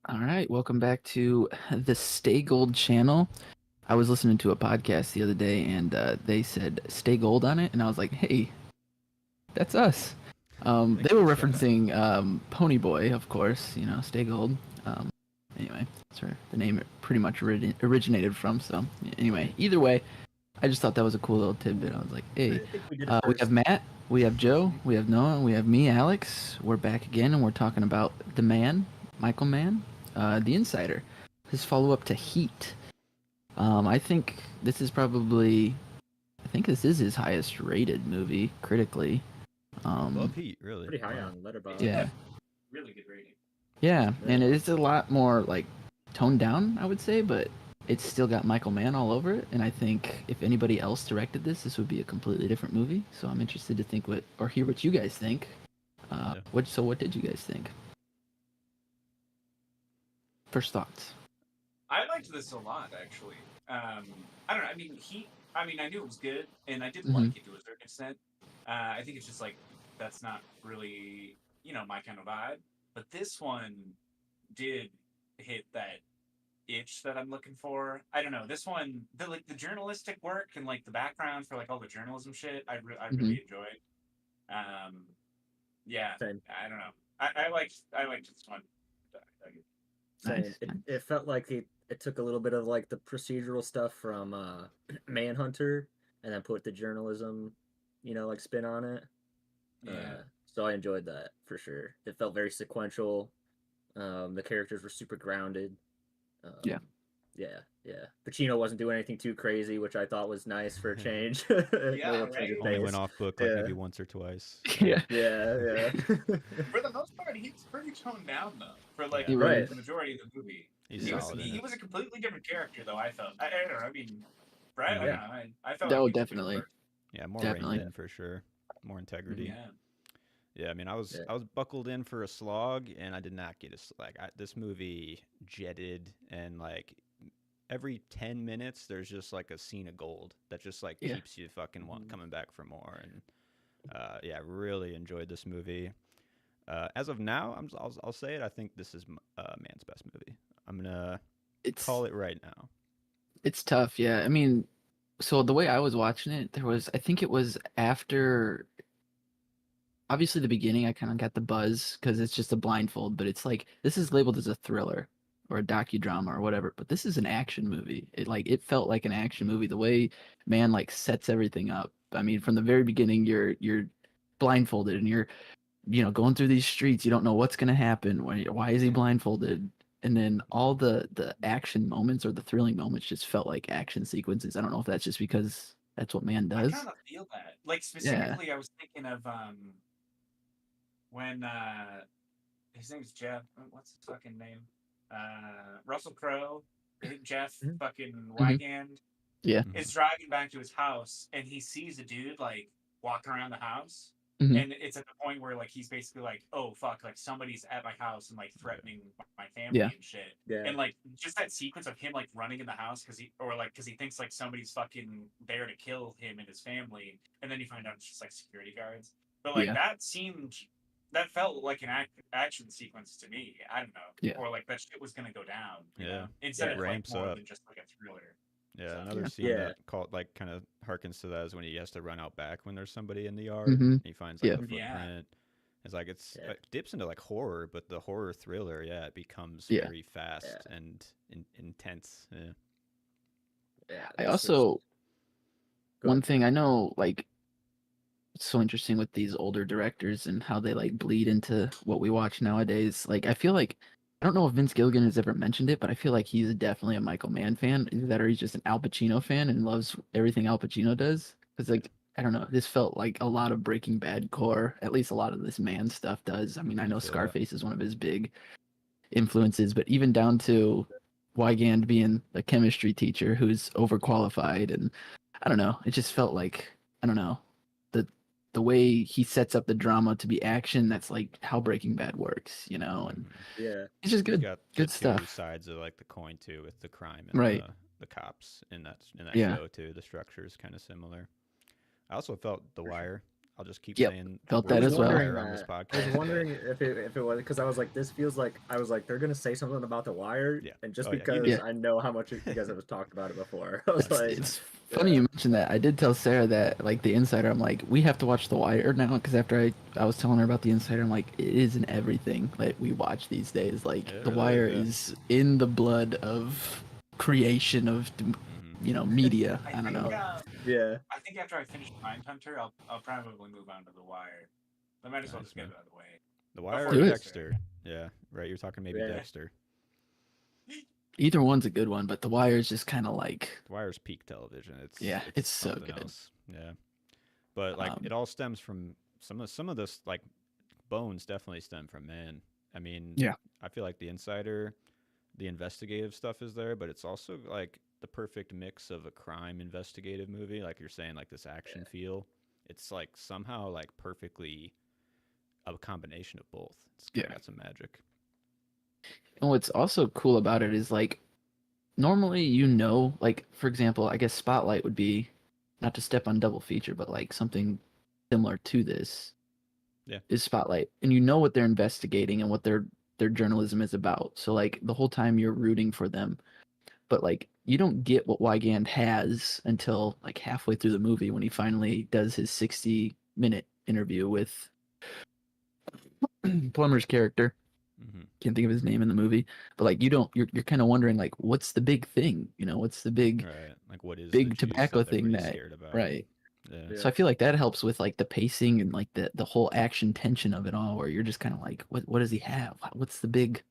All right, welcome back to the Stay Gold channel. I was listening to a podcast the other day, and they said "Stay Gold" on it, and I was like, "Hey, that's us." They were referencing Pony Boy, of course. You know, Stay Gold. Um, anyway, that's where the name pretty much originated from. So, anyway, either way, I just thought that was a cool little tidbit. I was like, I "Hey, think we did it we first. have Matt, we have Joe, we have Noah, we have me, Alex. We're back again, and we're talking about the man, Michael Mann, the Insider, his follow-up to Heat. I think this is probably, I think this is his highest rated movie critically. Love Heat, really. Pretty high Wow. on Letterboxd. Yeah, Really good rating. yeah, Yeah. and it is a lot more like toned down, I would say, but it's still got Michael Mann all over it. And I think if anybody else directed this would be a completely different movie. So I'm interested to think or hear what you guys think. Yeah. What did you guys think? First thoughts. I liked this a lot, actually. I don't know. I mean, I knew it was good, and I did Mhm. like it to a certain extent. I think it's just like that's not really my kind of vibe. But this one did hit that itch that I'm looking for. I don't know. This one, the journalistic work and like the background for like all the journalism shit, I really enjoyed. Yeah, Same. I don't know. I liked this one. Same. Nice. It felt like it took a little bit of like the procedural stuff from Manhunter and then put the journalism, like spin on it. Yeah. So I enjoyed that for sure. It felt very sequential. The characters were super grounded. Yeah. Yeah. Pacino wasn't doing anything too crazy, which I thought was nice for a change. Yeah, right. Only went off book like Yeah. maybe once or twice. Yeah. Yeah. For the most part, he's pretty toned down though. For like You're right. the majority of the movie, He's he was solid in he it. was a completely different character though. I felt. I don't know. I mean, right? Yeah. I don't know. I felt. Oh, like he was a definitely. different Yeah, more Definitely. reined in for sure. More integrity. person. Yeah, I mean, I was buckled in for a slog, and I did not get this movie jetted, and like every 10 minutes, there's just like a scene of gold that just like Yeah. keeps you fucking coming back for more. And yeah, really enjoyed this movie. As of now, I'll say it. I think this is Mann's best movie. I'm gonna call it right now. It's tough, yeah. I mean, so the way I was watching it, I think it was after, obviously the beginning, I kind of got the buzz because it's just a blindfold, but it's like, this is labeled as a thriller or a docudrama or whatever, but this is an action movie. It felt like an action movie, the way man like sets everything up. I mean, from the very beginning, you're blindfolded and you're, going through these streets. You don't know what's going to happen. Why is he blindfolded? And then all the action moments or the thrilling moments just felt like action sequences. I don't know if that's just because that's what man I does. kind of feel that. Like specifically, I was thinking of when his name's Jeff. What's his fucking name? Russell Crowe. Jeff fucking Wygand. Yeah. Is driving back to his house and he sees a dude like walking around the house. Mhm. And it's at the point where like he's basically like, oh fuck, like somebody's at my house and like threatening my family and shit. Yeah. And like just that sequence of him like running in the house because he thinks like somebody's fucking there to kill him and his family, and then you find out it's just like security guards. But like that felt like an action sequence to me. I don't know. Yeah. Or like that shit was gonna go down. You know? Yeah. Instead of like ramps more up. than just like a thriller. Yeah, So- another scene that kind of harkens to that is when he has to run out back when there's somebody in the yard. Mhm. And he finds like the Yeah. footprint. It's like it dips into like horror, but the horror thriller, it becomes Yeah. very fast and intense. Yeah. Yeah. I also, one thing I know, like, it's so interesting with these older directors and how they like bleed into what we watch nowadays. Like, I feel like, I don't know if Vince Gilligan has ever mentioned it, but I feel like he's definitely a Michael Mann fan. Either that or he's just an Al Pacino fan and loves everything Al Pacino does. Because, like, I don't know, this felt like a lot of Breaking Bad core. At least a lot of this Mann stuff does. I mean, I know Scarface is one of his big influences, but even down to Wygand being a chemistry teacher who's overqualified, and I don't know, it just felt like, I don't know, the way he sets up the drama to be action, that's like how Breaking Bad works, and it's just good. He's got good the stuff. two sides of like the coin too, with the crime and Right. the cops in that Yeah. show too. The structure is kind of similar. I also felt The Wire. I'll just keep Yep, saying felt words that of as well. fire on this I podcast. was wondering if it was because I was like, this feels like they're gonna say something about The Wire, Yeah. and just Oh, yeah, you because knew. Yeah. I know how much you guys have talked about it before, I was like, It's funny you mentioned that. I did tell Sarah that, like, The Insider, I'm like, we have to watch The Wire now, because after I was telling her about The Insider, I'm like, it is in everything that we watch these days. Like, It The really Wire is, is in the blood of creation of, media. I don't know. yeah. I think after I finish Mindhunter, I'll probably move on to The Wire. I might as well Nice, just get man. it out of the way. The Wire Do or it. Dexter? Yeah, right. You're talking maybe Yeah. Dexter. Either one's a good one, but The Wire is just kind of like, The Wire's peak television. it's so something good. else. Yeah, but like it all stems from some of this, like, bones definitely stem from Mann. I mean, Yeah. I feel like The Insider, the investigative stuff is there, but it's also like the perfect mix of a crime investigative movie, like you're saying, like this action feel. It's like somehow like perfectly a combination of both. It's kind of got some magic. And what's also cool about it is, like, normally, like, for example, I guess Spotlight would be, not to step on double feature, but like something similar to this. Yeah. Is Spotlight, and you know what they're investigating and what their journalism is about. So, like, the whole time you're rooting for them, but like you don't get what Wygand has until like halfway through the movie when he finally does his 60-minute interview with Plummer's character. Can't think of his name in the movie, but like you're kind of wondering, like, what's the big thing? What's the big Right. Like, what is big the juice tobacco that thing everybody's that scared about? right? Yeah. So I feel like that helps with like the pacing and like the whole action tension of it all, where you're just kind of like, what does he have? What's the big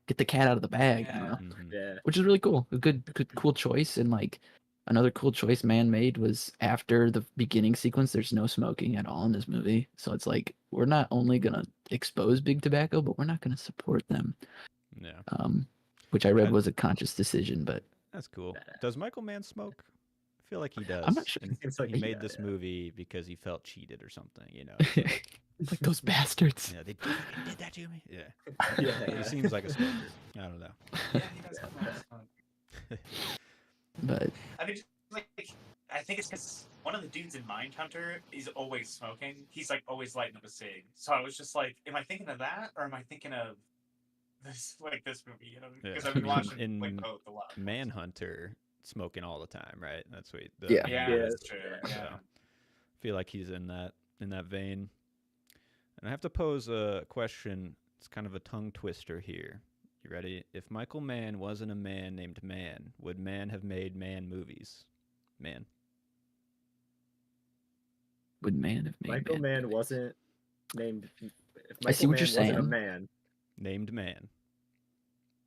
get the cat out of the bag? I don't know. Yeah. Which is really cool. A good cool choice. And like another cool choice Mann made was after the beginning sequence, there's no smoking at all in this movie. So it's like we're not only gonna expose big tobacco, but we're not gonna support them. Yeah. Which I read was a conscious decision, but that's cool. Does Michael Mann smoke? I feel like he does. I'm not sure. And Seems like he made this movie because he felt cheated or something, Like those bastards. Yeah, they did that to me. Yeah. Yeah. He seems like a smoker. I don't know. Yeah, he does come out as fun. But I mean, like, I think it's because one of the dudes in Mindhunter is always smoking. He's like always lighting up a cig. So I was just like, am I thinking of that, or am I thinking of this movie? Because I've been watching like both a lot. Manhunter smoking all the time, right? That's what. Yeah, that's true. Yeah. So, I feel like he's in that vein. And I have to pose a question. It's kind of a tongue twister here. You ready? If Michael Mann wasn't a man named Mann, would Mann have made Mann movies? Mann. Would Mann have made Michael Mann wasn't named. If Michael I see what Mann you're wasn't a saying. man. Named Mann.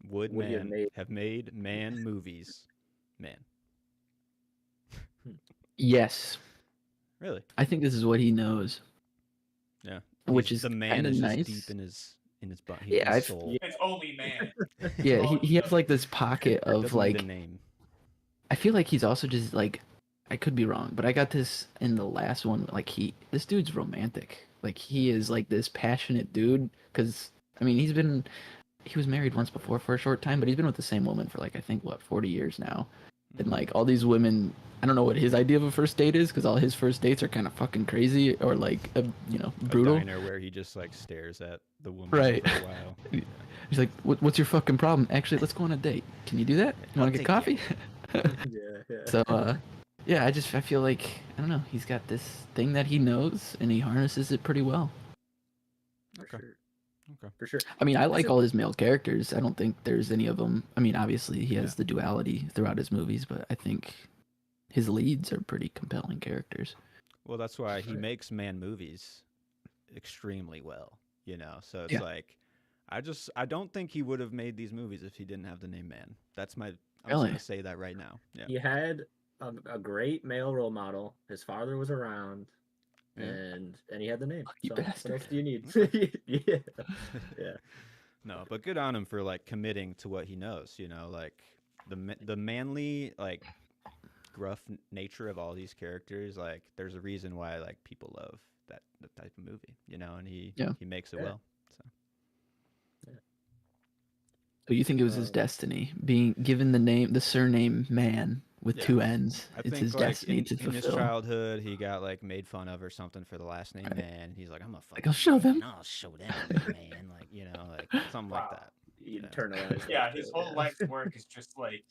Would Would he have Mann made- have made Mann movies? Mann. Yes. Really? I think this is what he knows. Yeah. Which is the man kind of is nice. just deep in his butt. Yeah, his soul. It's only man. Yeah, he has like this pocket of Doesn't need like a name. I feel like he's also just like I could be wrong, but I got this in the last one. Like this dude's romantic. Like he is like this passionate dude. Because I mean, he was married once before for a short time, but he's been with the same woman for like I think 40 years now. And like all these women, I don't know what his idea of a first date is, because all his first dates are kind of fucking crazy or like brutal. A diner where he just like stares at the woman Right. for a while. Yeah. He's like, "What's your fucking problem? Actually, let's go on a date. Can you do that? You want to get coffee?" Yeah. So, yeah, I feel like I don't know. He's got this thing that he knows, and he harnesses it pretty well. Okay. For sure. I mean, I like all his male characters. I don't think there's any of them. I mean, obviously he has the duality throughout his movies, but I think his leads are pretty compelling characters. Well, that's why he makes man movies extremely well, So it's like, I don't think he would have made these movies if he didn't have the name Man. I'm just gonna say that right now. Yeah. He had a great male role model. His father was around. And he had the name. You So bastard. what else do you need? Yeah. No, but good on him for like committing to what he knows. Like the manly, like gruff nature of all these characters. Like there's a reason why like people love that type of movie. And he makes it well. So So you think it was his destiny, being given the surname Mann with Yeah. 2 N's? I It's think his like destiny in to his fulfill. childhood, he got like made fun of or something for the last name Right. Man. He's like, I'm a fucking I'll show them. I'll show them I'm a man. Like like something like that. You Yeah. internalize that. Yeah, his shit, whole life's work is just like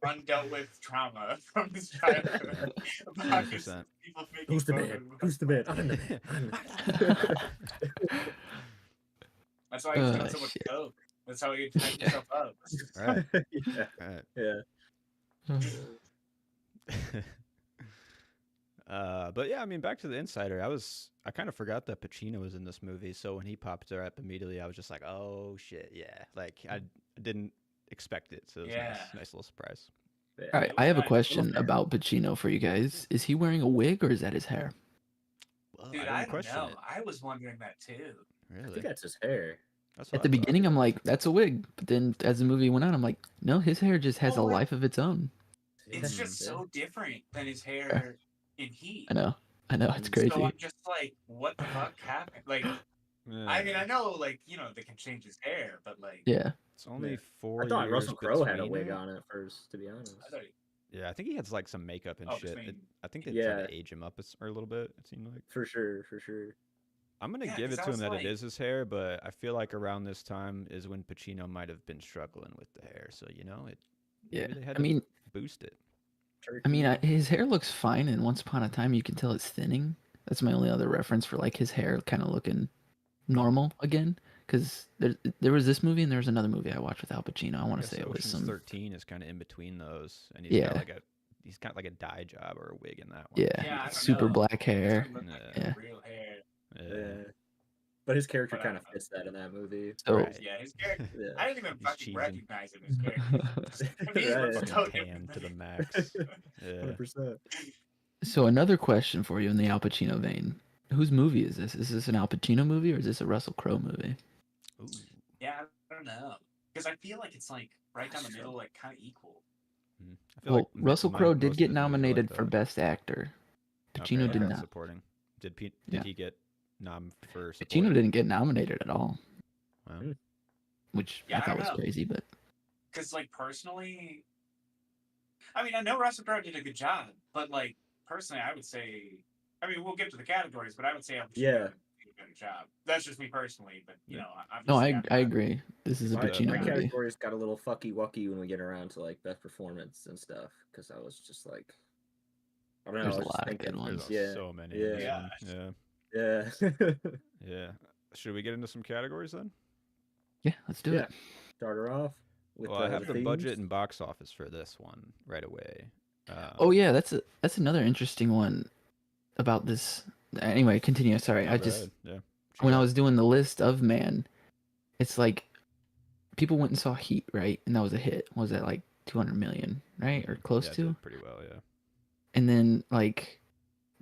undealt with trauma from his childhood. About his 100%. people making Who's the fun man? of him. Who's the man? I'm the man. I'm the man. That's why he's doing so much Shit. coke. That's how he hyped himself up. Right. Yeah. Right. Yeah. But yeah, I mean, back to the Insider. I kind of forgot that Pacino was in this movie, so when he popped up immediately, I was just like, oh shit, yeah. Like I didn't expect it, so it was nice little surprise. Yeah. All right, I have a question about Pacino for you guys. Is he wearing a wig or is that his hair? Well, Dude, I don't know. I was wondering that too. Really? I think that's his hair. That's At the beginning, I'm like, that's a wig. But then as the movie went on, I'm like, no, his hair just has a life of its own. It's just so different than his hair in Heat. I know, it's crazy. So I'm just like, what the fuck happened? Like, I mean, I know, like, they can change his hair, but like, yeah, it's only 4 years. I thought Russell Crowe had a wig on at first, to be honest. Yeah, I think he has like some makeup and shit. I think they tried to age him up a little bit. It seemed like for sure. I'm gonna give it to him that it is his hair, but I feel like around this time is when Pacino might have been struggling with the hair. So they had to boost it. I mean, his hair looks fine, and Once Upon a Time, you can tell it's thinning. That's my only other reference for like his hair kind of looking normal again. Because there was this movie and there was another movie I watched with Al Pacino. I want to say it was some 13 is kind of in between those, and he's got like a dye job or a wig in that one. Yeah, super black hair. Yeah, real hair. Yeah. But his character kind of fits that in that movie. So, yeah, his character. I didn't even fucking recognize him. His character. Tan to the max. 100%. So another question for you in the Al Pacino vein: whose movie is this? Is this an Al Pacino movie or is this a Russell Crowe movie? Ooh. Yeah, I don't know, because I feel like it's like right down the middle, like kind of equal. Well, Russell Crowe did get nominated for Best Actor. Pacino did not. Supporting. Did he get nom for support? Pacino didn't get nominated at all. Wow. Which I thought was crazy, but because like personally, I mean, I know Russell Crowe did a good job, but like personally, I would say, I mean, we'll get to the categories, but I would say Al Pacino did a better job. That's just me personally, but I agree. This is a Pacino movie. My categories got a little fucky wucky when we get around to like best performance and stuff, because I was just like, I don't know. There's a lot of good ones. There's so many. Yeah. Yeah. Should we get into some categories then? Yeah, let's do it. Start her off. With, I have the budget and box office for this one right away. Oh yeah, that's another interesting one about this. Anyway, continue. Sorry, when I was doing the list of Mann, it's like people went and saw Heat, right? And that was a hit. What was that like 200 million, right, or close to? Did pretty well, yeah. And then like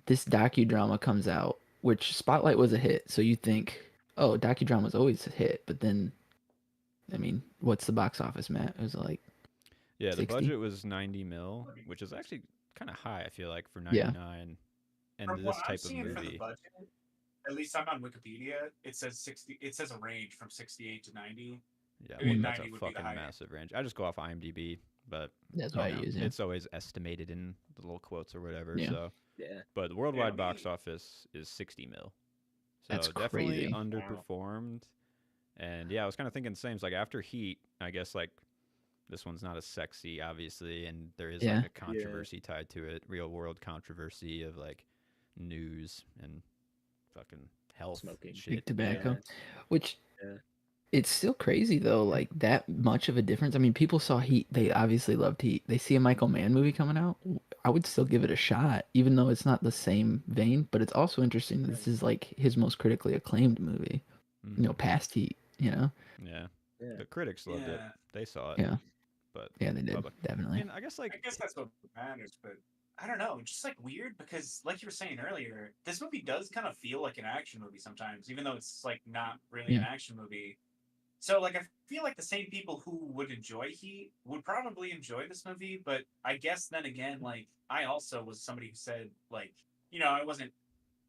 this docudrama comes out, which Spotlight was a hit, so you think, oh, docudrama's always a hit, but then, I mean, what's the box office, Matt? It was like, yeah, 60? The budget was 90 mil, which is actually kind of high, I feel like, for 99 and from this what type I'm seeing of for the movie. budget, at least I'm on Wikipedia. It says 60. It says a range from 68 to 90. Yeah, I mean, that's 90 a would be the fucking highest. massive range. I just go off IMDb, but that's what I use. Yeah. It's always estimated in the little quotes or whatever. Yeah. So yeah. But the worldwide box office is 60 mil. So that's definitely crazy. Underperformed. And yeah, I was kind of thinking the same. It's like after Heat, I guess like this one's not as sexy, obviously, and there is like a controversy tied to it, real world controversy of like news and fucking health, smoking, shit. Big tobacco, which it's still crazy though. Like that much of a difference. I mean, people saw Heat; they obviously loved Heat. They see a Michael Mann movie coming out. I would still give it a shot, even though it's not the same vein. But it's also interesting that this is like his most critically acclaimed movie. Mm-hmm. You know, past Heat. You know. Yeah. The critics loved it. They saw it. Yeah. But yeah, they did. Definitely. And I guess that's what matters, but I don't know. It's just like weird because, like you were saying earlier, this movie does kind of feel like an action movie sometimes, even though it's like not really an action movie. So like I feel like the same people who would enjoy Heat would probably enjoy this movie, but I guess then again, like I also was somebody who said like, I wasn't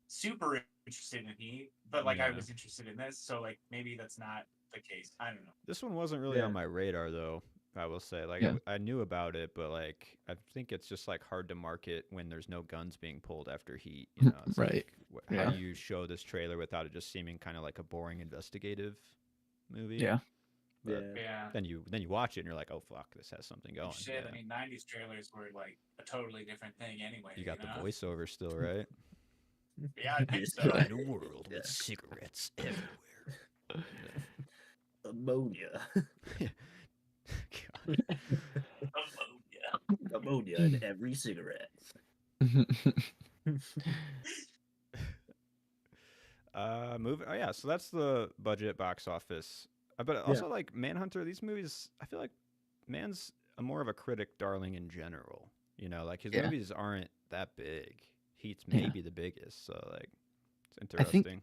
super interested in Heat, but like I was interested in this, so like maybe that's not the case. I don't know. This one wasn't really on my radar though. I will say, like, I knew about it, but like, I think it's just like hard to market when there's no guns being pulled after Heat. You know, it's Right. like, how do you show this trailer without it just seeming kind of like a boring investigative movie? Yeah. But then you watch it and you're like, oh fuck, this has something going. Shit, I mean, '90s trailers were like a totally different thing anyway. You got the voiceover still, right? Yeah, I think so. In a world with cigarettes everywhere. Ammonia. Ammonia. Ammonia in every cigarette. Movie. Oh yeah, so that's the budget box office. But also like Manhunter, these movies, I feel like Mann's more of a critic darling in general. You know, like his movies aren't that big. Heat's maybe the biggest, so like it's interesting. I think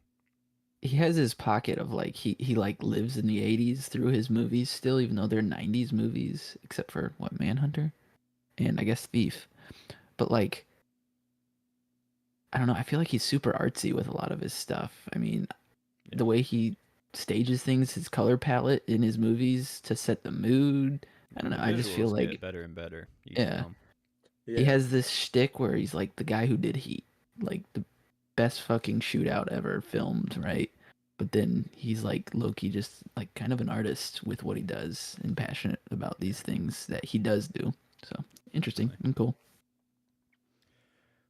he has his pocket of like he like lives in the 80s through his movies still, even though they're 90s movies, except for what, Manhunter and I guess Thief. But like, I don't know, I feel like he's super artsy with a lot of his stuff. I mean, the way he stages things, his color palette in his movies to set the mood. I don't know. I just feel like get better and better. He has this shtick where he's like the guy who did Heat, like the best fucking shootout ever filmed, right? But then he's like low-key just like kind of an artist with what he does and passionate about these things that he does do. So interesting and cool.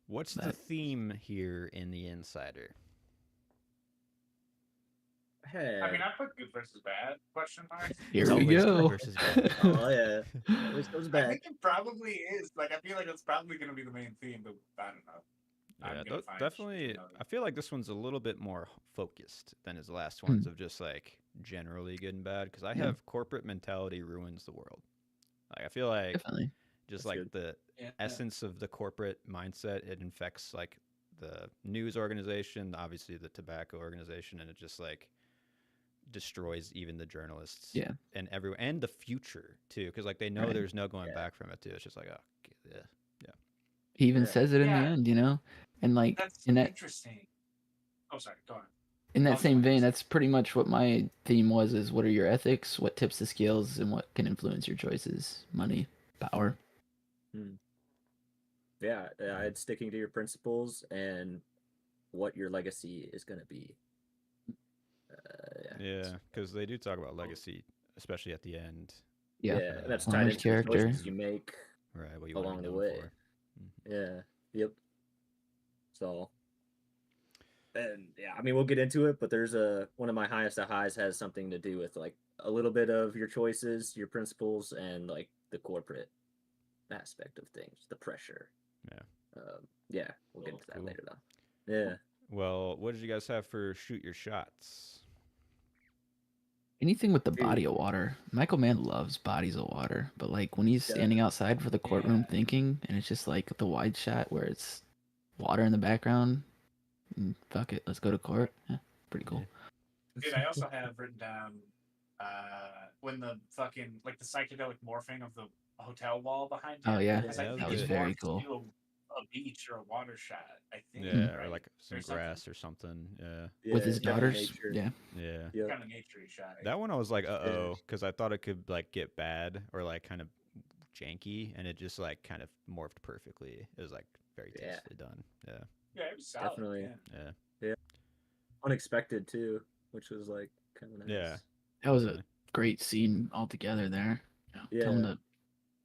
What's the theme here in The Insider? Hey. I mean, I put good versus bad question mark. Here we go. Versus bad. Oh yeah, always goes back. I think it probably is. Like, I feel like it's probably going to be the main theme, but I don't know. Yeah, definitely. I feel like this one's a little bit more focused than his last ones of just like generally good and bad. Because I have corporate mentality ruins the world. Like I feel like just like the essence of the corporate mindset, it infects like the news organization, obviously the tobacco organization, and it just like destroys even the journalists. And everyone and the future too, because like they know there's no going back from it too. It's just like He even says it in the end, you know. And like that's interesting. Oh, sorry. Go on. In that same vein, that's pretty much what my theme was: is what are your ethics, what tips the scales, and what can influence your choices? Money, power. Yeah, it's sticking to your principles and what your legacy is going to be. Yeah, because they do talk about legacy, especially at the end. Yeah, that's tied into the choices you make what you along the way. Yeah. Yep. So, and I mean, we'll get into it, but there's one of my highest of highs has something to do with like a little bit of your choices, your principles, and like the corporate aspect of things, the pressure. We'll get into that later though. Yeah. Well, what did you guys have for shoot your shots? Anything with the body of water. Michael Mann loves bodies of water, but like when he's standing outside for the courtroom thinking, and it's just like the wide shot where it's water in the background, and fuck it, let's go to court. Yeah, pretty cool. Dude, I also have written down when the fucking like the psychedelic morphing of the hotel wall behind him. Oh yeah, that was very cool. A beach or a water shot, I think. Yeah, or like some grass or something. Yeah. With his daughters. Yeah. Kind of nature shot. That one I was like, because I thought it could like get bad or like kind of janky, and it just like kind of morphed perfectly. It was like very tastefully done. Yeah. Yeah, it was solid. Definitely. Yeah. Unexpected too, which was like kind of nice. Yeah. That was a great scene altogether there. Tell him to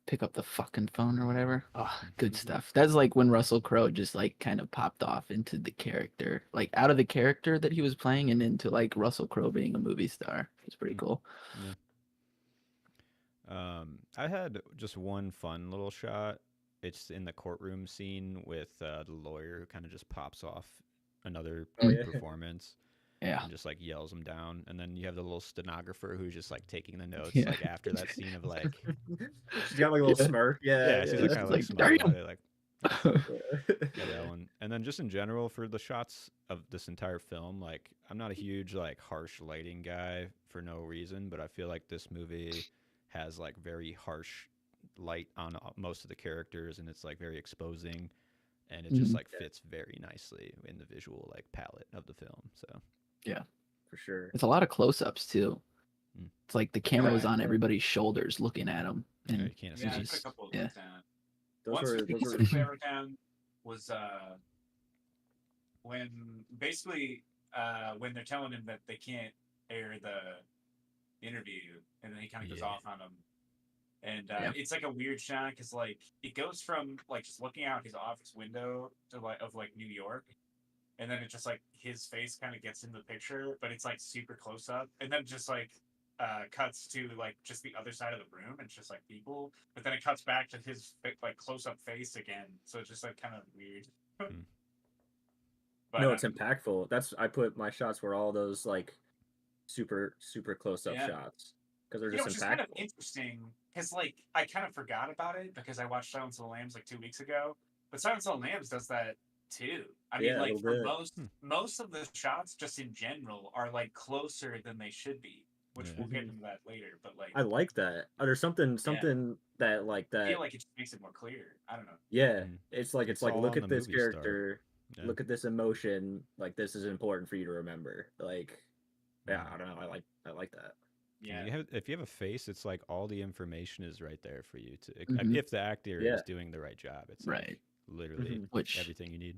pick up the fucking phone or whatever. Oh, good stuff. That's like when Russell Crowe just like kind of popped off into the character, like out of the character that he was playing and into like Russell Crowe being a movie star. It's pretty cool. Yeah. I had just one fun little shot. It's in the courtroom scene with the lawyer who kind of just pops off another performance. Yeah. And just like yells them down. And then you have the little stenographer who's just like taking the notes like after that scene of like she's got like a little smirk. Yeah, she's like kind of like smiling like that one. And then just in general for the shots of this entire film, like I'm not a huge like harsh lighting guy for no reason, but I feel like this movie has like very harsh light on most of the characters and it's like very exposing and it just like fits very nicely in the visual like palette of the film. So yeah, for sure. It's a lot of close-ups too. It's like the camera was on everybody's shoulders looking at him. And you can't Yeah, I escape. put a couple of Yeah. those down. Those One were specifically I wrote down was when basically when they're telling him that they can't air the interview, and then he kind of goes off on them. And it's like a weird shot because like it goes from like just looking out his office window to like of like New York, and then it just like his face kind of gets in the picture, but it's like super close up, and then just like cuts to like just the other side of the room, and it's just like people, but then it cuts back to his like close up face again, so it's just like kind of weird. But, no, it's impactful. I put my shots were all those like super close up shots because they're just which impactful. is kind of interesting because like I kind of forgot about it because I watched Silence of the Lambs like 2 weeks ago, but Silence of the Lambs does that too. I mean, like for most of the shots, just in general, are like closer than they should be, which we'll get into that later. But like, I like that. There's something that like that. I feel like it just makes it more clear. I don't know. Yeah, it's like look at this movie character, Yeah. look at this emotion. Like this is important for you to remember. Like, yeah, I don't know. I like that. Yeah. If you have a face, it's like all the information is right there for you to. Mhm. If the actor is doing the right job, it's like literally everything you need.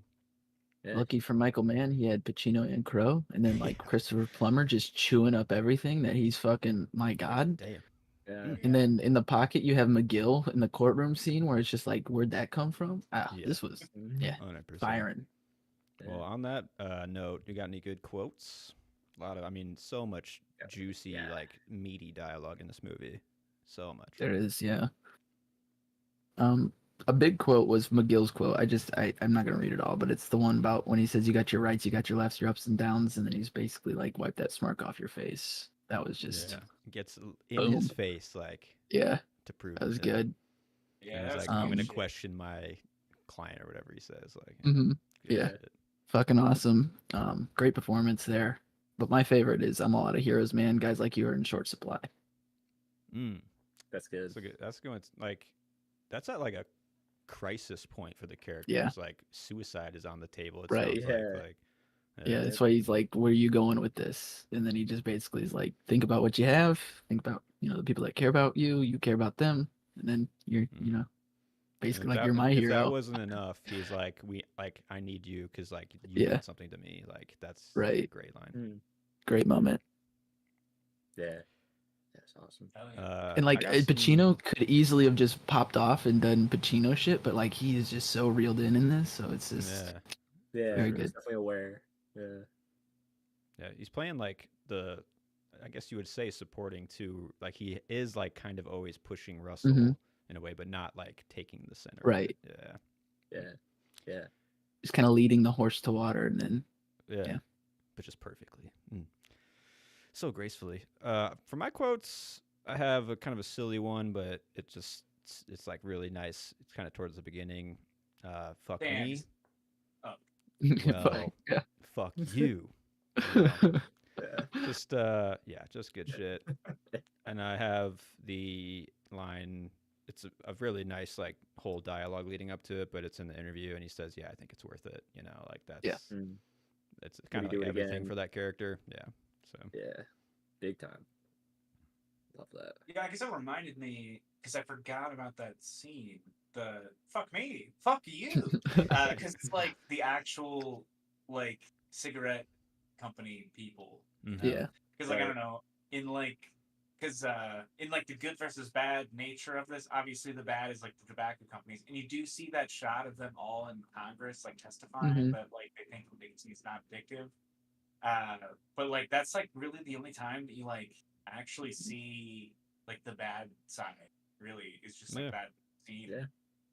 Yeah. Lucky for Michael Mann, he had Pacino and Crow, and then like Christopher Plummer just chewing up everything that he's fucking. My God. Damn. Yeah. And then in the pocket, you have McGill in the courtroom scene where it's just like, where'd that come from? This was 100%. firing. Well, on that note, you got any good quotes? A lot of, so much juicy, like meaty dialogue in this movie. So much. There is, yeah. A big quote was McGill's quote. I'm not gonna read it all, but it's the one about when he says, "You got your rights, you got your lefts, your ups and downs," and then he's basically like, "Wipe that smirk off your face." That was just gets in his face, like to prove that was it. good. Yeah, and he's like, I'm gonna question my client or whatever he says. Like, fucking awesome. Great performance there. But my favorite is "I'm all out of heroes, man. Guys like you are in short supply." That's good. That's going like that's at like a crisis point for the character. Yeah. It's like suicide is on the table. It Right. sounds like that's why he's like, "Where are you going with this?" And then he just basically is like, "Think about what you have. Think about the people that care about you. You care about them, and then you're basically like you're my hero." If that wasn't enough, he's like, I need you because like you mean something to me. Like that's a great line. Great moment. Yeah. That's awesome. And like Pacino could easily have just popped off and done Pacino shit, but like he is just so reeled in this, so it's just very good. Definitely aware. Yeah, he's playing like I guess you would say supporting too. Like he is like kind of always pushing Russell in a way, but not like taking the center. Right. Yeah. Just kind of leading the horse to water, and then but just perfectly. So gracefully. For my quotes, I have a kind of a silly one, but it's like really nice. It's kind of towards the beginning. Fuck me. Oh. Well, fuck you. Just good shit. And I have the line. It's a really nice like whole dialogue leading up to it, but it's in the interview, and he says, "Yeah, I think it's worth it." Like that's it's kind of like everything for that character. Yeah. So big time. Love that. Yeah, I guess it reminded me because I forgot about that scene. The fuck me, fuck you, because it's like the actual like cigarette company people. Yeah. Because like I don't know, in like in like the good versus bad nature of this, obviously the bad is like the tobacco companies, and you do see that shot of them all in Congress like testifying that like they think it's not addictive. But like that's like really the only time that you like actually see like the bad side. Really, it's just like that scene,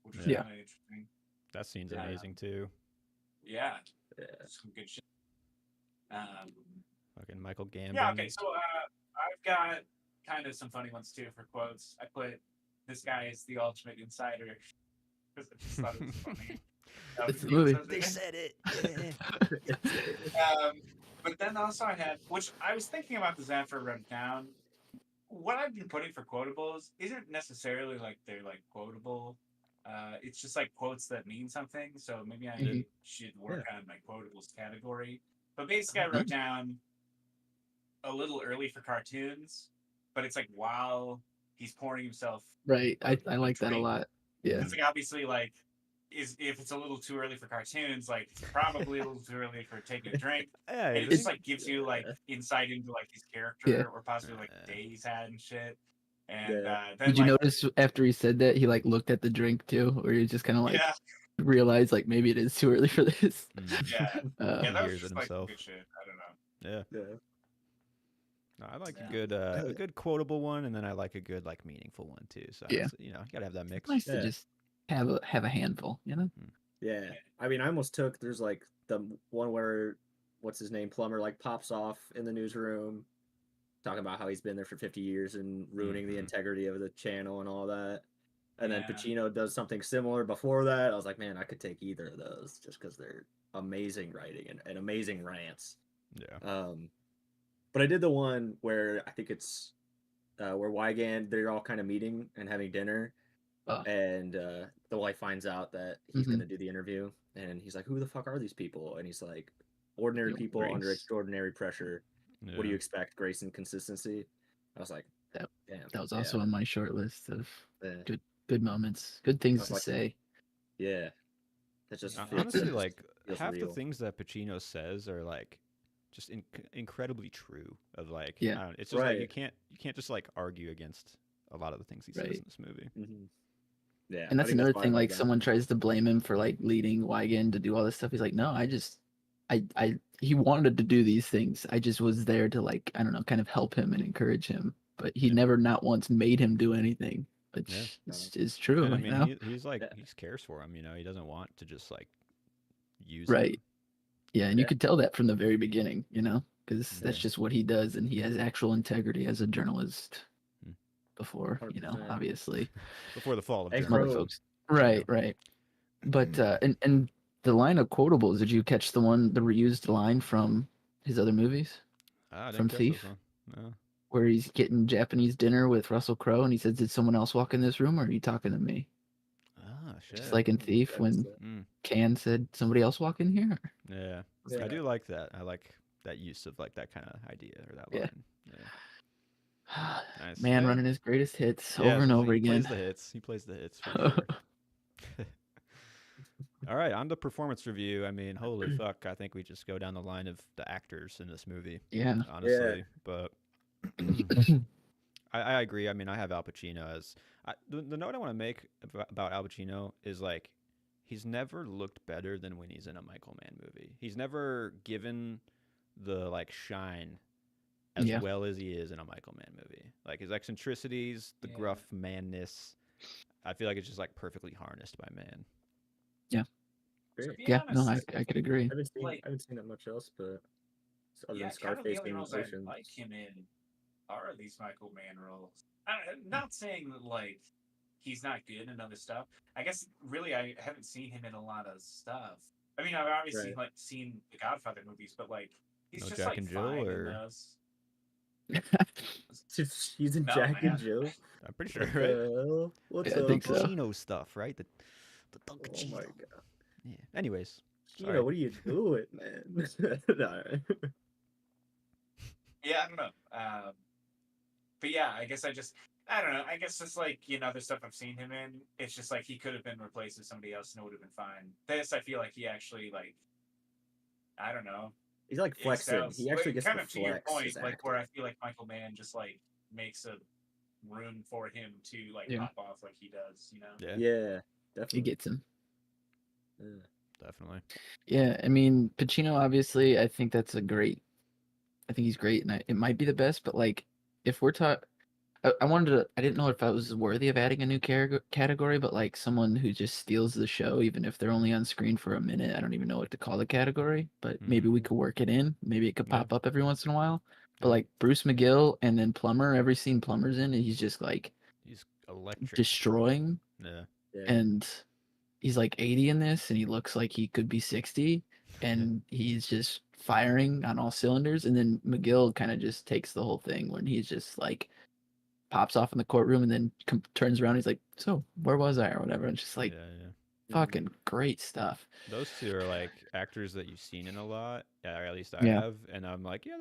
which is kind of interesting. That scene's amazing too. Yeah, some good shit. Fucking Michael Gambon. Yeah. Okay. So I've got kind of some funny ones too for quotes. I put this guy is the ultimate insider because I just thought it was funny. It's the movie. They said it. But then also I had, which I was thinking about this after I wrote it down. What I've been putting for quotables isn't necessarily like they're like quotable. It's just like quotes that mean something. So maybe I should work on my quotables category. But basically, I wrote down a little early for cartoons, but it's like while he's pouring himself. Right. I like that a lot. Yeah. It's like obviously like if it's a little too early for cartoons, like it's probably a little too early for taking a drink. Yeah, And it just like gives you like insight into like his character or possibly like the day he's had and shit. And then did you like, notice after he said that he like looked at the drink too, or he just kind of like realized like maybe it is too early for this? Yeah, that was hears just it like himself. good shit. I don't know. Yeah. No, I like a good quotable one, and then I like a good like meaningful one too. So you gotta have that mix. Nice to just have a handful, you know. Yeah, I mean, I almost took there's like the one where what's his name Plumber like pops off in the newsroom, talking about how he's been there for 50 years and ruining the integrity of the channel and all that. And then Pacino does something similar before that. I was like, man, I could take either of those just because they're amazing writing and amazing rants. Yeah. But I did the one where I think it's where Wygand, they're all kind of meeting and having dinner. And the wife finds out that he's going to do the interview. And he's like, who the fuck are these people? And he's like, ordinary people under extraordinary pressure. What do you expect? Grace and consistency. I was like, damn. That was also on my short list of good moments, good things to say. Yeah. That just honestly like half real. the things that Pacino says are like just incredibly true. Of like, it's just like you can't just like argue against a lot of the things he says in this movie. Yeah, and that's another thing. Like someone tries to blame him for like leading Wygand to do all this stuff. He's like, no, he wanted to do these things. I just was there to like, I don't know, kind of help him and encourage him. But he never not once made him do anything. Which is true. And I mean, he's like he cares for him. You know, he doesn't want to just like use him. Yeah, and you could tell that from the very beginning. You know, because that's just what he does, and he has actual integrity as a journalist. Before, 100%. Obviously, before the fall of other folks, right. But and the line of quotables, did you catch the reused line from his other movies? From Thief, no. Where he's getting Japanese dinner with Russell Crowe, and he says, "Did someone else walk in this room, or are you talking to me?" Shit. Just like in Thief, when Can said, "Somebody else walk in here." Yeah, I do like that. I like that use of like that kind of idea or that line. Nice. Man running his greatest hits over and over again. He plays the hits for sure. All right, on the performance review. I mean, holy fuck! I think we just go down the line of the actors in this movie. Yeah, honestly, but I agree. I mean, I have Al Pacino as the note I want to make about Al Pacino is like he's never looked better than when he's in a Michael Mann movie. He's never given the like shine as well as he is in a Michael Mann movie. Like his eccentricities, the gruff manness. I feel like it's just like perfectly harnessed by Mann. Yeah. Honest, I could agree. I haven't seen that much else, but other than kind of Scarface the only and roles I like him in are these Michael Mann roles. I'm not saying that like he's not good in other stuff. I guess really I haven't seen him in a lot of stuff. I mean, I've obviously like seen the Godfather movies, but like he's just Jack like and Jill fine or... in those. He's in Jack and Jill. I'm pretty sure, right? What's I think so. Pacino stuff, right? The Don Pacino. Oh my god. Yeah. Anyways, what are you doing, man? Yeah, I don't know. But yeah, I guess I don't know. I guess it's like the stuff I've seen him in. It's just like he could have been replaced with somebody else and it would have been fine. This I feel like he actually like, I don't know. He's like flexing. He actually gets kind to of to your flex point, his like acting. where I feel like Michael Mann just like makes a room for him to like pop off like he does. Yeah, definitely. He gets him. Yeah. Definitely. Yeah, I mean Pacino. Obviously, I think that's I think he's great, and it might be the best. But like, if we're talking, I didn't know if I was worthy of adding a new category, but like someone who just steals the show, even if they're only on screen for a minute. I don't even know what to call the category, but maybe we could work it in. Maybe it could pop up every once in a while. But like Bruce McGill and then Plummer, every scene Plummer's in, he's just like he's electric, destroying. Yeah. And he's like 80 in this, and he looks like he could be 60, and he's just firing on all cylinders. And then McGill kind of just takes the whole thing when he's just like pops off in the courtroom and then turns around. He's like, "So where was I?" or whatever. And just like fucking great stuff. Those two are like actors that you've seen in a lot, or at least I Yeah. have, and I'm like, yeah,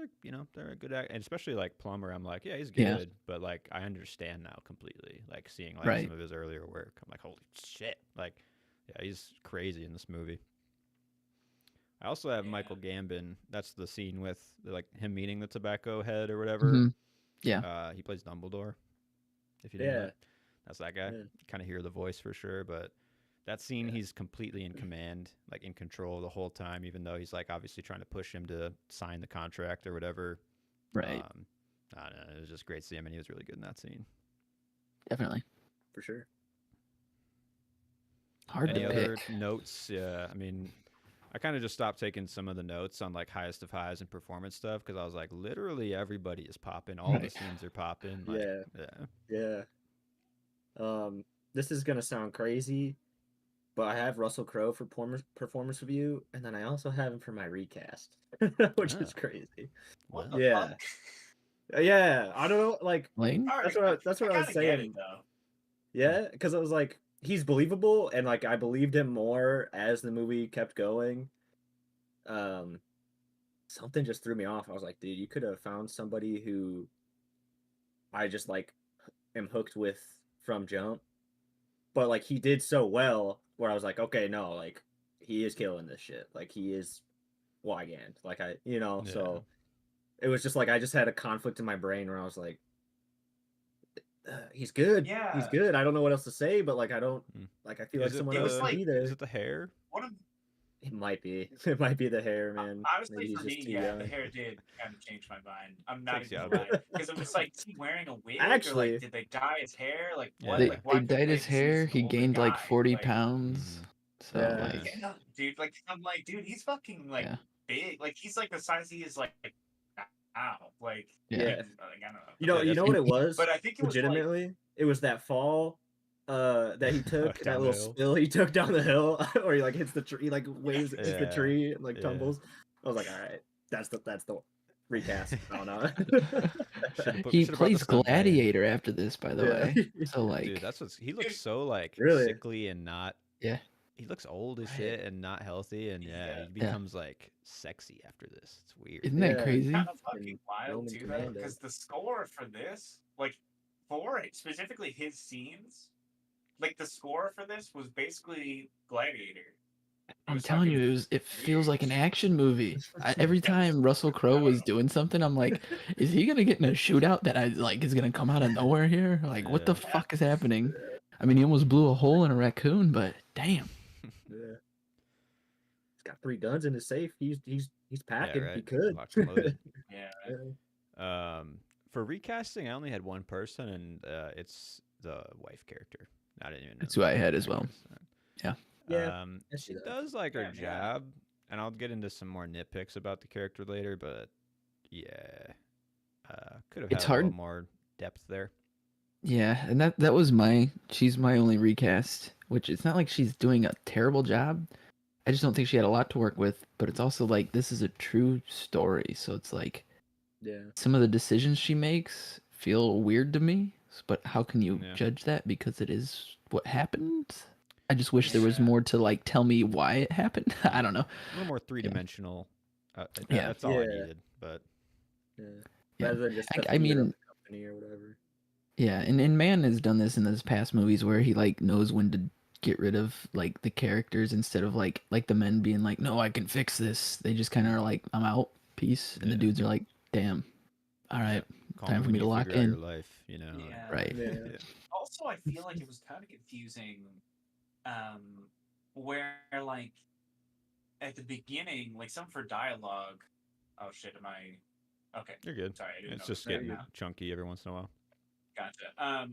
they're a good actor, and especially like Plummer. I'm like, yeah, he's Yeah. good, but like I understand now completely. Like seeing like Right. some of his earlier work, I'm like, holy shit, like, yeah, he's crazy in this movie. I also have Michael Gambon. That's the scene with like him meeting the tobacco head or whatever. Yeah. He plays Dumbledore. If you didn't know, that's that guy. Yeah. You kind of hear the voice for sure, but that scene, he's completely in command, like in control the whole time, even though he's like obviously trying to push him to sign the contract or whatever. Right. I don't know. It was just great to see him, and he was really good in that scene. Definitely. For sure. Hard Any to other pick. notes? Yeah, I mean, I kind of just stopped taking some of the notes on like highest of highs and performance stuff because I was like, literally everybody is popping. All the scenes are popping. Like, Yeah. This is gonna sound crazy, but I have Russell Crowe for performance review, and then I also have him for my recast, which is crazy. What Wow. the fuck? Yeah. I don't know. Like, Lane? that's what I was kinda saying. get it, though. Yeah, because I was like, he's believable, and like I believed him more as the movie kept going. Something just threw me off. I was like, dude, you could have found somebody who I just like am hooked with from jump. But like he did so well where I was like, okay, no, like he is killing this shit. Like he is Wygand. Like so it was just like I just had a conflict in my brain where I was like, he's good. Yeah. He's good. I don't know what else to say, but like I don't like I feel Is like it someone the- else should be there. Is it the hair? One of It might be. It might be the hair, man. honestly Maybe he's for just me, too yeah, young. the hair did kind of change my mind. I'm not Takes you even out gonna of lie because it was like, is he wearing a wig or Actually- like did they dye his hair? Like what? They, Like they why couldn't dyed they his just use hair. an He older gained like guy? 40 Like, pounds. So Yeah. like, yeah, dude. Like I'm like, dude, he's fucking like big. Like he's like the size he is like now. Like Yeah. like, I don't know. You know what it was? But I think it was like, legitimately, it was that fall that he took, Down that the little hill. spill he took down the hill, or he like hits the tree, he like waves, hits the Yeah. tree, and like Yeah. tumbles. I was like, all right, that's the recast. Oh no. he Should've brought the plays stunt guy in. Gladiator after this, by the way. So like, Dude, that's what's he looks so like Really? sickly and not. Yeah. He looks old as Right. shit and not healthy, and he becomes like sexy after this. It's weird. Isn't that Yeah. crazy? kind of fucking wild Roman too, though, Commando. because the score for this, like for specifically his scenes, like the score for this was basically Gladiator. I'm telling you, it feels like an action movie. Every time Russell Crowe was doing something, I'm like, is he gonna get in a shootout that I like is gonna come out of nowhere here? Like, what the fuck is happening? I mean, he almost blew a hole in a raccoon, but damn. Yeah. He's got 3 guns in his safe. He's packing. right. He could. Locked and loaded. Yeah. For recasting, I only had one person, and it's the wife character. I didn't even know That's who I had as well. Yeah. Yeah. She does like her job, and I'll get into some more nitpicks about the character later. But yeah, could have had a little more depth there. Yeah, and that was she's my only recast, which it's not like she's doing a terrible job. I just don't think she had a lot to work with, but it's also like this is a true story, so it's like some of the decisions she makes feel weird to me, but how can you judge that because it is what happened? I just wish there was more to like tell me why it happened. I don't know. A little more three-dimensional. That's all I needed, but rather than just I mean, the company or whatever. Yeah, and Mann has done this in his past movies where he like knows when to get rid of like the characters instead of like the men being like, no, I can fix this. They just kind of are like, I'm out, peace, and the dudes are like, damn, all right, time for me to lock in. Your life, you know. Yeah. Right. Yeah. Also, I feel like it was kind of confusing, where like at the beginning, like some for dialogue. Oh shit, am I? Okay, You're good. Sorry, I didn't It's know just it was getting now. chunky every once in a while. Gotcha.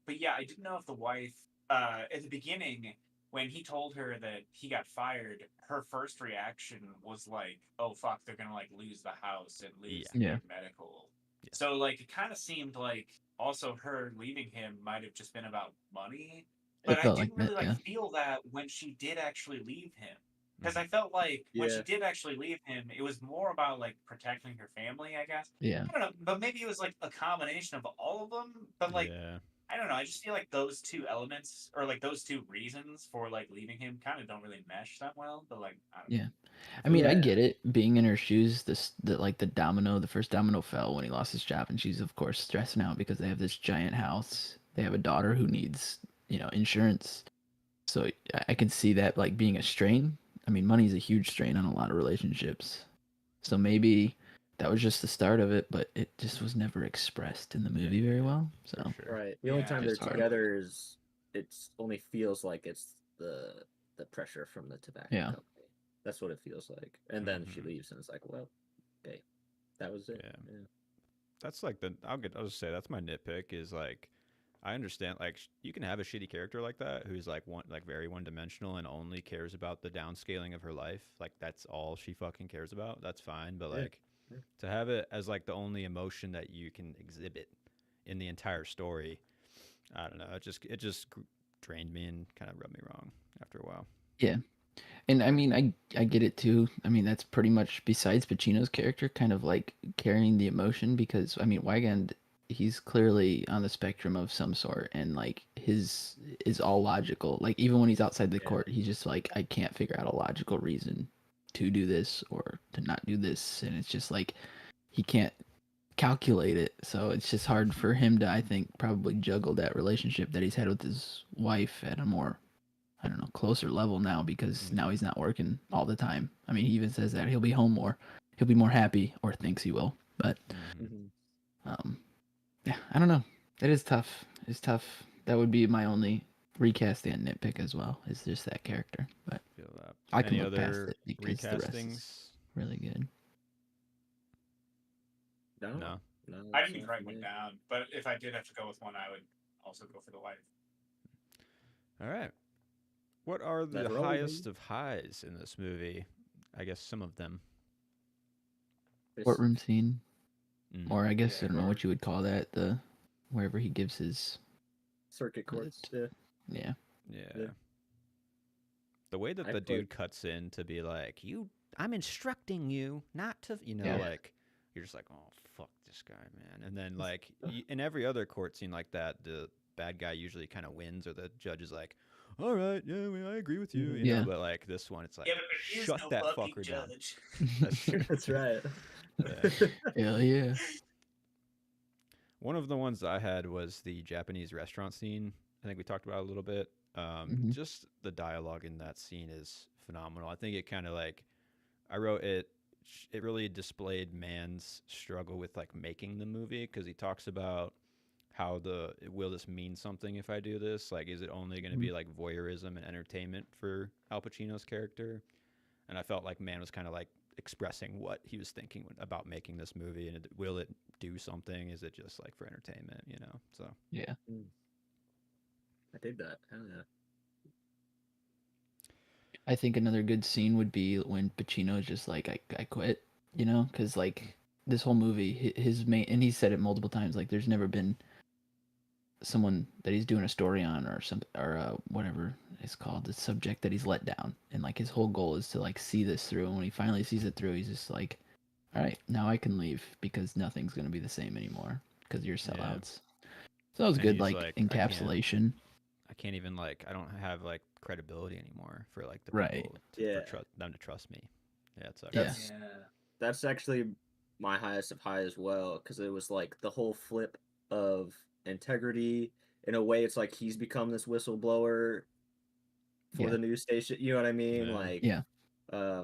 But yeah, I didn't know if the wife, at the beginning, when he told her that he got fired, her first reaction was like, "Oh fuck, they're gonna like lose the house and lose their medical." Yeah. So like, it kind of seemed like also her leaving him might have just been about money, but I didn't really feel that when she did actually leave him. Because I felt like when she did actually leave him, it was more about like protecting her family, I guess. Yeah. I don't know, but maybe it was like a combination of all of them. But like, I don't know. I just feel like those two elements, or like those two reasons for like leaving him, kind of don't really mesh that well. But like, I don't know. Yeah. I mean, I Yeah. get it. Being in her shoes, the first domino fell when he lost his job, and she's of course stressing out because they have this giant house. They have a daughter who needs, insurance. So I can see that like being a strain. I mean, money is a huge strain on a lot of relationships. So maybe that was just the start of it, but it just was never expressed in the movie very well. So For sure. Right. The only time they're Just hard. together is it's only feels like it's the pressure from the tobacco Yeah. company. That's what it feels like. And then she leaves, and it's like, well, okay, that was it. Yeah. That's like I'll just say that's my nitpick is like I understand like you can have a shitty character like that who's like very one dimensional and only cares about the downscaling of her life. Like that's all she fucking cares about. That's fine, but Yeah. like to have it as like the only emotion that you can exhibit in the entire story, I don't know. It just drained me and kind of rubbed me wrong after a while. Yeah. And I mean, I get it too. I mean, that's pretty much besides Pacino's character, kind of like carrying the emotion because I mean, Wygand, he's clearly on the spectrum of some sort, and like his is all logical. Like even when he's outside the court, he's just like, I can't figure out a logical reason to do this or to not do this, and it's just like he can't calculate it. So it's just hard for him to, I think, probably juggle that relationship that he's had with his wife at a more, I don't know, closer level now because now he's not working all the time. I mean, he even says that he'll be home more, he'll be more happy, or thinks he will. But yeah, I don't know. It is tough. It's tough. That would be my only recast and nitpick as well. Is just that character, but I can look past it because the rest is really good. No. I didn't even write one down, but if I did have to go with one, I would also go for the wife. All right. What are the highest of highs in this movie? I guess some of them. Courtroom scene, or I guess I don't know what you would call that. The wherever he gives his circuit courts. Yeah. The way that the dude cuts in to be like, I'm instructing you not to, like, you're just like, oh, fuck this guy, man. And then, like, in every other court scene like that, the bad guy usually kind of wins, or the judge is like, all right, yeah, I agree with you, you know. But, like, this one, it's like, shut that fucker down. That's right. Hell yeah. One of the ones that I had was the Japanese restaurant scene. I think we talked about it a little bit. Just the dialogue in that scene is phenomenal. I think it kind of like, I wrote it really displayed Mann's struggle with like making the movie, because he talks about how will this mean something if I do this? Like, is it only going to be like voyeurism and entertainment for Al Pacino's character? And I felt like Mann was kind of like expressing what he was thinking about making this movie, and will it do something? Is it just like for entertainment, So yeah, I dig that. Hell yeah. I think another good scene would be when Pacino's just like, I quit, because like this whole movie, his main, and he said it multiple times, like there's never been someone that he's doing a story on or something, or whatever it's called, the subject that he's let down, and like his whole goal is to like see this through, and when he finally sees it through, he's just like, all right, now I can leave because nothing's gonna be the same anymore because you're sellouts. So that was good, like encapsulation. I can't even like, I don't have like credibility anymore for like the people for them to trust me. Yeah, it sucks. That's actually my highest of high as well, because it was like the whole flip of integrity. In a way, it's like he's become this whistleblower for the news station. You know what I mean? Like,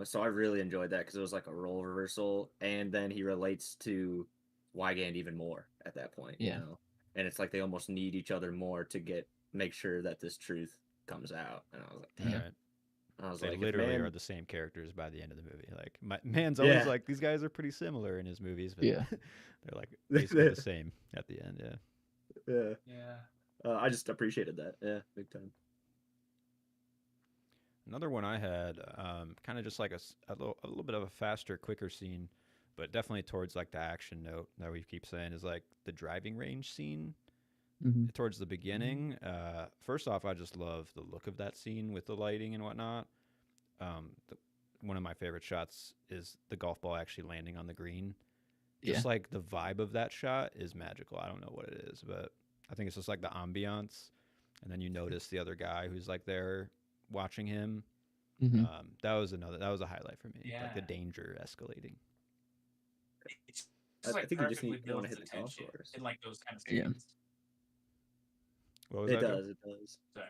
so I really enjoyed that because it was like a role reversal, and then he relates to Wygand even more at that point. You know, and it's like they almost need each other more to make sure that this truth comes out. And I was like, damn. Right. I was they like, literally are the same characters by the end of the movie. Like, Mann's always like, these guys are pretty similar in his movies, but they're like basically the same at the end. I just appreciated that. Yeah, big time. Another one I had, kind of just like a little bit of a faster, quicker scene, but definitely towards like the action note that we keep saying, is like the driving range scene. Towards the beginning. First off, I just love the look of that scene with the lighting and whatnot. One of my favorite shots is the golf ball actually landing on the green. Just like the vibe of that shot is magical. I don't know what it is, but I think it's just like the ambiance, and then you notice the other guy who's like there watching him. Mm-hmm. That was a highlight for me. Yeah. Like the danger escalating. It's I just like think you just perfectly want to builds hit the golf attention course. in like those kind of Yeah. scenes. What was It that, Joe? does. It does. So,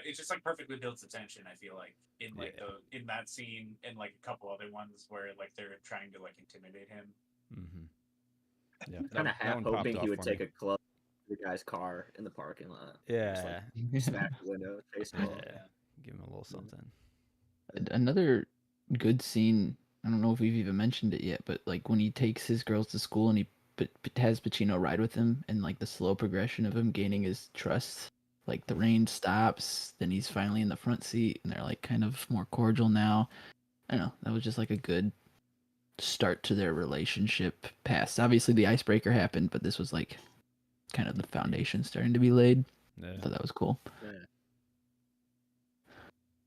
it just like perfectly builds attention. I feel like in like in that scene and like a couple other ones where like they're trying to like intimidate him. Mm-hmm. Yeah, Kind of that half one popped hoping off he would for take me. a club to the guy's car in the parking lot. Yeah, Just, like, smack the window, face yeah. off. Give him a little something. Another good scene. I don't know if we've even mentioned it yet, but like when he takes his girls to school and he has Pacino ride with him, and like the slow progression of him gaining his trust. Like the rain stops, then he's finally in the front seat, and they're like kind of more cordial now. I don't know. That was just like a good start to their relationship. Past obviously the icebreaker happened, but this was like kind of the foundation starting to be laid. Yeah. I thought that was cool.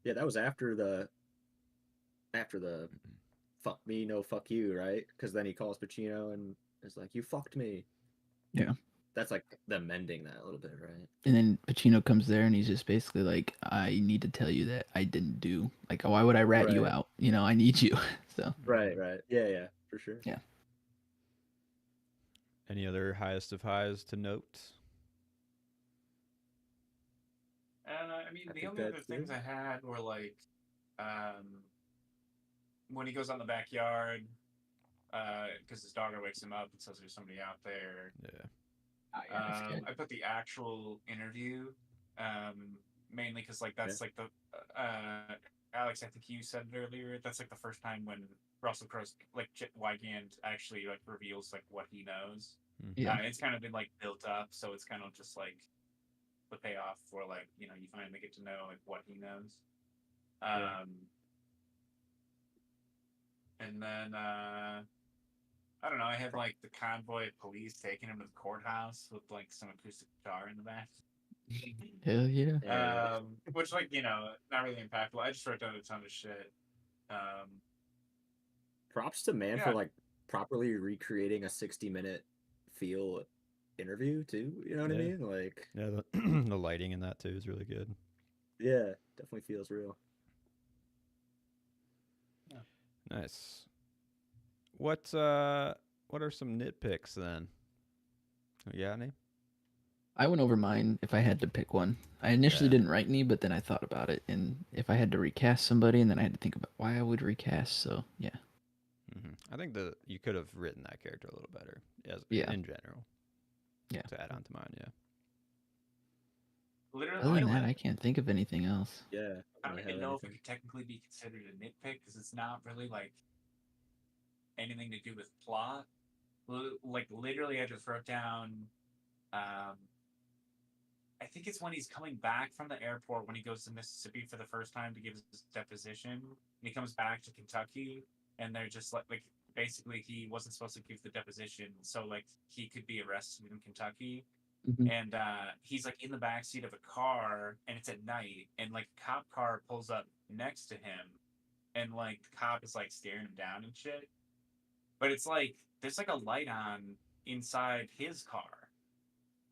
Yeah, that was after the fuck me, no fuck you, right? Because then he calls Pacino and is like, you fucked me. Yeah. That's like them mending that a little bit, right? And then Pacino comes there and he's just basically like, I need to tell you that I didn't do, like, why would I rat you out? You know, I need you. So. Right. Yeah, for sure. Yeah. Any other highest of highs to note? I mean, the only other things I had were like, when he goes out in the backyard, because his daughter wakes him up and says there's somebody out there. Yeah. I put the actual interview, mainly because like that's like the Alex, I think you said it earlier. That's like the first time when Russell Crowe's like Wygand actually like reveals like what he knows. Yeah. It's kind of been like built up, so it's kind of just like the payoff for like you finally get to know like what he knows. And then I don't know. I had like the convoy of police taking him to the courthouse with like some acoustic guitar in the back. Hell yeah. Which like not really impactful. I just wrote down a ton of shit. Props to Mann for like properly recreating a 60-minute feel interview too. You know what I mean? Like the lighting in that too is really good. Yeah, definitely feels real. Yeah. Nice. What are some nitpicks then? Yeah, any? I went over mine if I had to pick one. I initially didn't write any, but then I thought about it, and if I had to recast somebody, and then I had to think about why I would recast. So yeah. I think you could have written that character a little better, in general. Yeah. To add on to mine, yeah. Literally, other than that, I can't think of anything else. Yeah. I don't even know if it could technically be considered a nitpick because it's not really like anything to do with plot. Like literally, I just wrote down. I think it's when he's coming back from the airport when he goes to Mississippi for the first time to give his deposition, and he comes back to Kentucky, and they're just like basically he wasn't supposed to give the deposition, so like he could be arrested in Kentucky. And he's like in the backseat of a car, and it's at night, and like a cop car pulls up next to him, and like the cop is like staring him down and shit. But it's like there's like a light on inside his car,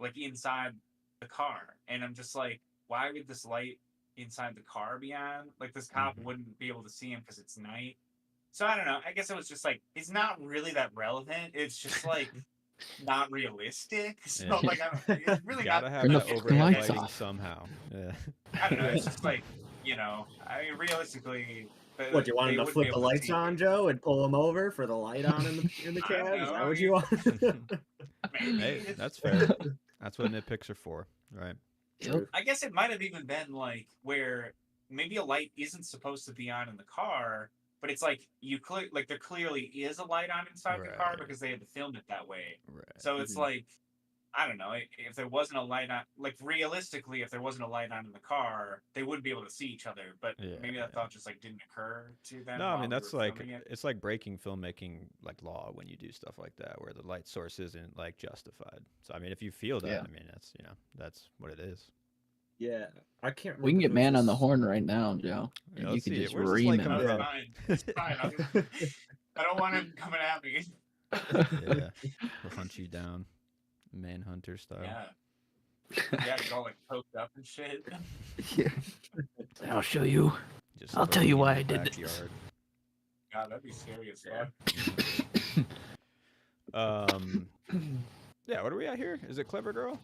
like inside the car, and I'm just like, why would this light inside the car be on? Like this cop wouldn't be able to see him because it's night. So I don't know. I guess it was just like it's not really that relevant. It's just like. Not realistic, so like it's really gotta not. Have that overhead lighting somehow. Yeah, I don't know. It's just like I mean, realistically. What you wanted to flip the lights on, Joe, and pull them over for the light on in the cab? Is that what you want? Hey, that's fair. That's what nitpicks are for, right? Yep. I guess it might have even been like where maybe a light isn't supposed to be on in the car. But it's like there clearly is a light on inside the car because they had to film it that way. Right. So it's like, I don't know, if there wasn't a light on, like realistically, if there wasn't a light on in the car, they wouldn't be able to see each other. But maybe that thought just like didn't occur to them. No, I mean that's like it's like breaking filmmaking like law when you do stuff like that where the light source isn't like justified. So I mean, if you feel that, I mean that's what it is. Yeah, I can't remember. We can get Mann on the horn right now, Joe. And you can just ream him. It's fine. I don't want him coming at me. Yeah, we'll hunt you down. Manhunter style. Yeah. Yeah, he's all like poked up and shit. Yeah. I'll show you. Just I'll tell you lurking in why the I did this. backyard. God, that'd be scary as Yeah. fuck. Yeah, what are we at here? Is it Clever Girl?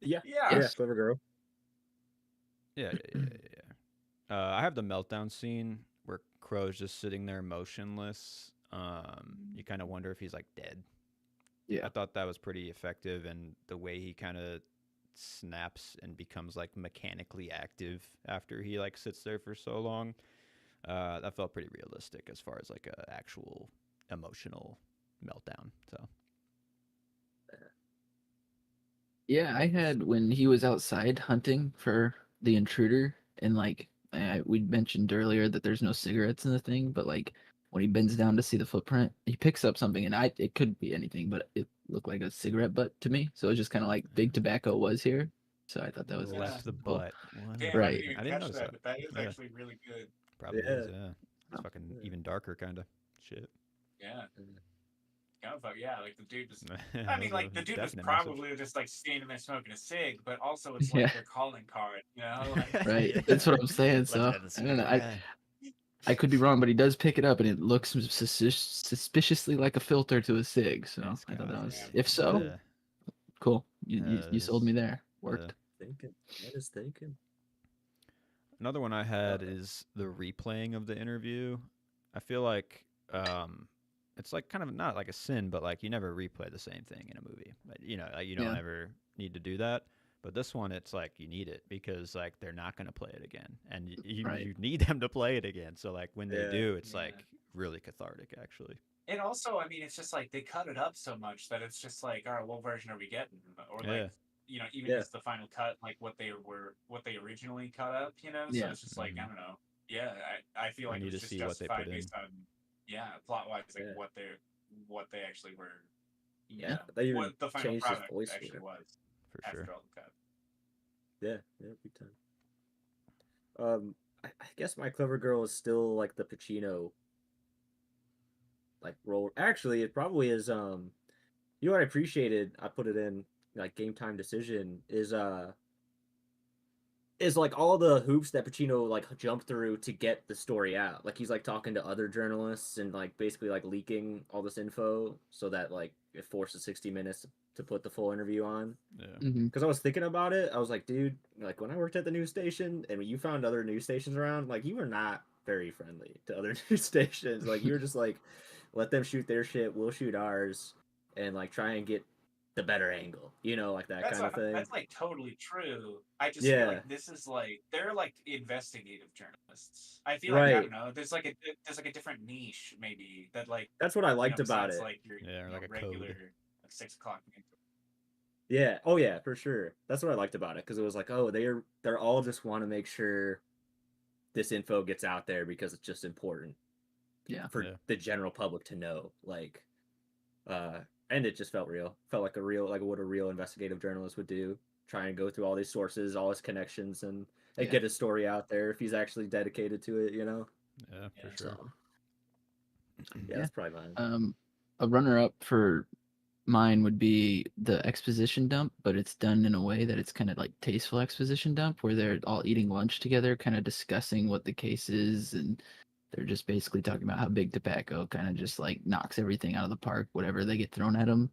Yeah. Yeah. Yeah, Clever Girl. Yeah. I have the meltdown scene where Crow's just sitting there motionless. You kind of wonder if he's like dead. Yeah. I thought that was pretty effective, and the way he kind of snaps and becomes like mechanically active after he like sits there for so long. That felt pretty realistic as far as like a actual emotional meltdown. So Yeah, I had when he was outside hunting for the intruder, and like we mentioned earlier that there's no cigarettes in the thing, but like when he bends down to see the footprint, he picks up something, and it could be anything, but it looked like a cigarette butt to me. So it was just kind of like Big Tobacco was here. So I thought that was left the cool. butt. What? Damn, Right. I I didn't didn't even catch notice that, that. but that is Yeah. actually really good. Probably Yeah. is. Yeah. It's fucking even darker, kind of. Shit. Yeah. Kind of fuck yeah, like the dude was. That I mean, was a like the dude was definite probably just like standing there smoking a cig, but also it's Yeah. like their calling card, you know? Like, Right. Yeah. That's what I'm saying. Left So it at the I don't know. cigarette. I could be wrong, but he does pick it up, and it looks suspiciously like a filter to a cig. So It's I thought got that it, was, man. if so, Yeah. cool. You sold me there. Worked. Thinking. That is thinking. Another one I had is the replaying of the interview. I feel like it's like kind of not like a sin, but like you never replay the same thing in a movie. You know, like you don't Yeah. ever need to do that. But this one, it's like you need it because like they're not going to play it again, and Right. you need them to play it again. So like when they Yeah. do, it's Yeah. like really cathartic, actually. And also, I mean, it's just like they cut it up so much that it's just like, all right, what version are we getting? Or Yeah. like, you know, even Yeah. just the final cut, like what they originally cut up, you know? So Yeah. it's just like, I don't know. Yeah, I feel I like it need was to just see what they justified put in. based on, yeah, plot wise, like Yeah. what they actually were, Yeah. They even what the final changed his product voice for actually it. was For after sure. all the cut. Yeah, big time. I guess my Clever Girl is still like the Pacino like role. Actually, it probably is. You know what I appreciated? I put it in like Game Time Decision is like all the hoops that Pacino like jumped through to get the story out. Like he's like talking to other journalists and like basically like leaking all this info so that like it forces 60 Minutes to put the full interview on. Yeah. Mm-hmm. Because I was thinking about it, I was like, dude, like when I worked at the news station and when you found other news stations around, like you were not very friendly to other news stations. Like you were just like, let them shoot their shit, we'll shoot ours, and like try and get the better angle, you know, like that kind of thing. That's like totally true. I just feel Yeah. like this is like they're like investigative journalists. I feel like I Right. don't know. There's like a different niche maybe that like That's what I you know, liked about besides it. like your Yeah, you like know, a code. regular like 6 o'clock. Yeah. Oh yeah, for sure. That's what I liked about it because it was like, oh, they're all just want to make sure this info gets out there because it's just important. Yeah. For Yeah. the general public to know, like, and it just felt real. Felt like what a real investigative journalist would do. Try and go through all these sources, all his connections, and Yeah. get his story out there if he's actually dedicated to it. You know. Yeah, for Yeah. sure. So, yeah, Yeah. that's probably mine. A runner-up for mine would be the exposition dump, but it's done in a way that it's kind of like tasteful exposition dump where they're all eating lunch together, kind of discussing what the case is, and they're just basically talking about how Big Tobacco kind of just like knocks everything out of the park, whatever they get thrown at them.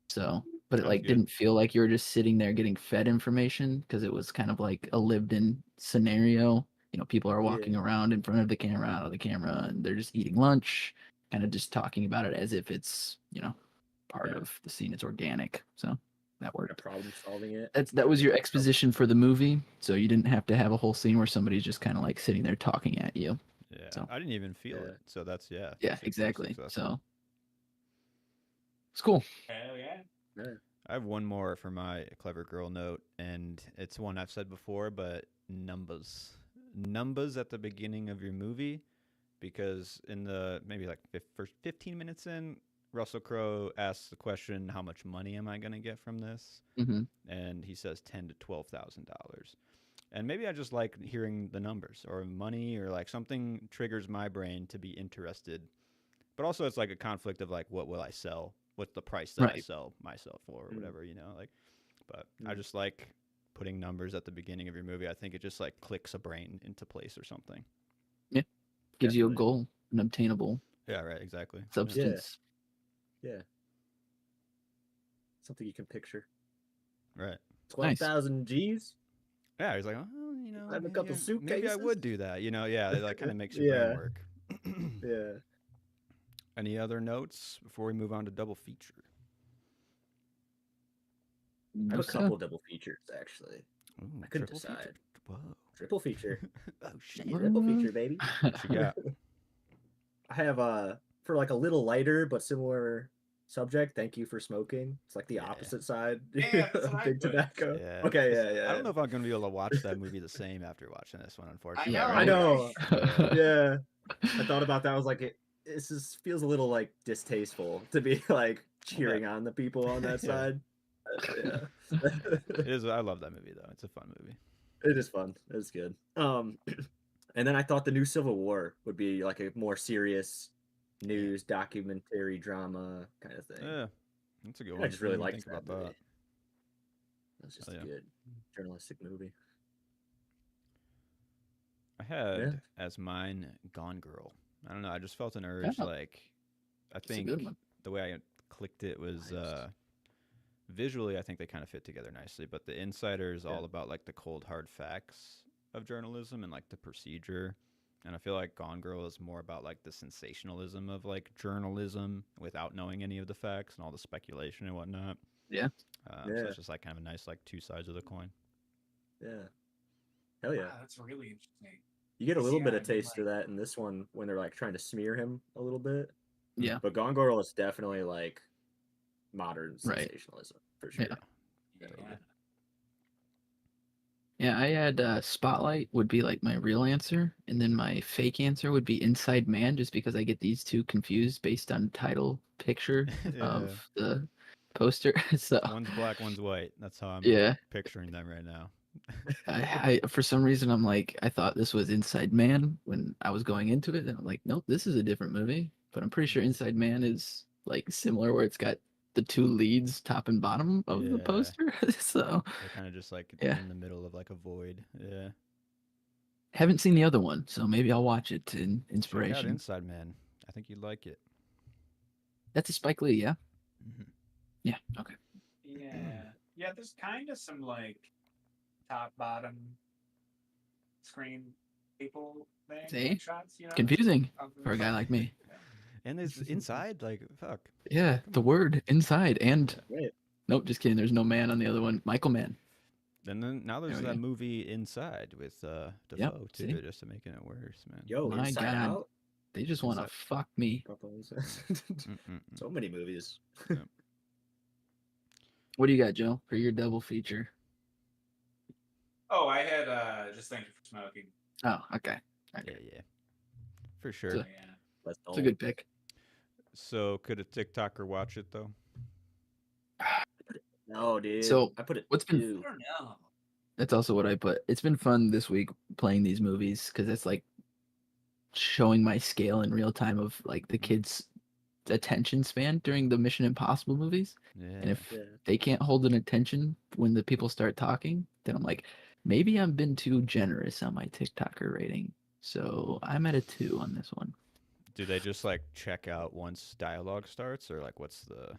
So, but it Sounds like good. didn't feel like you were just sitting there getting fed information because it was kind of like a lived-in scenario. You know, people are walking around in front of the camera, out of the camera, and they're just eating lunch, kind of just talking about it as if it's, you know, part of the scene. It's organic. So that worked. Problem solving it. That was your exposition for the movie. So you didn't have to have a whole scene where somebody's just kind of like sitting there talking at you. Yeah. So- I didn't even feel it. So that's Yeah, that's exactly. successful. So it's cool. Hell yeah. I have one more for my Clever Girl note, and it's one I've said before, but numbers at the beginning of your movie, because in the maybe like first 15 minutes in, Russell Crowe asks the question, "How much money am I going to get from this?" Mm-hmm. And he says $10,000 to $12,000. And maybe I just like hearing the numbers or money or like something triggers my brain to be interested. But also, it's like a conflict of like, what will I sell what's the price that I Right. sell myself for, or Mm. whatever, like. But I just like putting numbers at the beginning of your movie. I think it just like clicks a brain into place or something. Yeah, gives you a Definitely. goal, an obtainable Yeah, right. Exactly. substance. Yeah. Something you can picture. Right. 12,000 G's. Yeah, he's like, oh, I have a couple maybe I suitcases. would do that. Yeah, it like kind of makes your Yeah. brain work. Yeah. Any other notes before we move on to double feature? I have a Okay. couple double features actually. Ooh, I couldn't triple decide. feature. Whoa. Triple feature. Oh shit. Triple feature, baby. What you got? I have for like a little lighter but similar subject. Thank you for smoking. It's like the Yeah. opposite side Yeah, that's of what I big put. tobacco. Yeah. Okay, It's- yeah. I don't know if I'm gonna be able to watch that movie the same after watching this one, unfortunately. Yeah, I right. know. Yeah. Yeah. I thought about that. I was like, this just feels a little like distasteful to be like cheering on the people on that Yeah. side. Yeah. It is. I love that movie though. It's a fun movie. It is fun. It's good. And then I thought the new Civil War would be like a more serious news documentary drama kind of thing. Yeah, that's a good And one. I just really Didn't even liked think that about movie. that. It was just Oh, a yeah. good journalistic movie. I had Yeah. as mine Gone Girl. I don't know. I just felt an urge. Yeah. Like, I It's a think good one. the way I clicked it was Nice. visually. I think they kind of fit together nicely. But The Insider is Yeah. all about like the cold hard facts of journalism and like the procedure. And I feel like Gone Girl is more about like the sensationalism of like journalism without knowing any of the facts and all the speculation and whatnot. Yeah. So Yeah. it's just like kind of a nice like two sides of the coin. Yeah. Hell yeah. Wow, that's really interesting. You get a little Yeah, bit I of mean, taste of that in this one when they're like trying to smear him a little bit. Yeah. But Gone Girl is definitely like modern Right. sensationalism for sure. Yeah. Yeah. Yeah, I had Spotlight would be like my real answer, and then my fake answer would be Inside Man, just because I get these two confused based on title picture of the poster. So One's black, one's white. That's how I'm yeah, picturing them right now. I for some reason I'm like I thought this was Inside Man when I was going into it, and I'm like, nope, this is a different movie. But I'm pretty sure Inside Man is like similar, where it's got the two leads, top and bottom of the Yeah. poster. So They're kind of just like Yeah. in the middle of like a void. Yeah. haven't seen the other one, so maybe I'll watch it in Check out inspiration. Inside Man. I think you'd like it. That's a Spike Lee, yeah. Mhm. Yeah. Okay. Yeah, there's kind of some like top bottom screen people thing See? like, shots, you know. Confusing of for a guy like me. And it's inside, like fuck. Yeah, the word inside and Right. nope, just kidding. There's no man on the other one. Michael Mann. And then now there's There we that go. movie Inside with Defoe too, see? just to making it worse, man. Yo, My Inside God. Out. They just want to Inside. fuck me. Mm-mm-mm. So many movies. What do you got, Joe, for your double feature? Oh, I had just thank you for smoking. Oh, okay. Okay. Yeah, for sure. So- Yeah. That's It's a good pick. So could a TikToker watch it though? No, dude. So, I put it what's been- I two. don't know. That's also what I put. It's been fun this week playing these movies because it's like showing my scale in real time of like the kids' attention span during the Mission Impossible movies. Yeah. And if Yeah. they can't hold an attention when the people start talking, then I'm like, maybe I've been too generous on my TikToker rating. So I'm at a 2 on this one. Do they just like check out once dialogue starts, or like what's the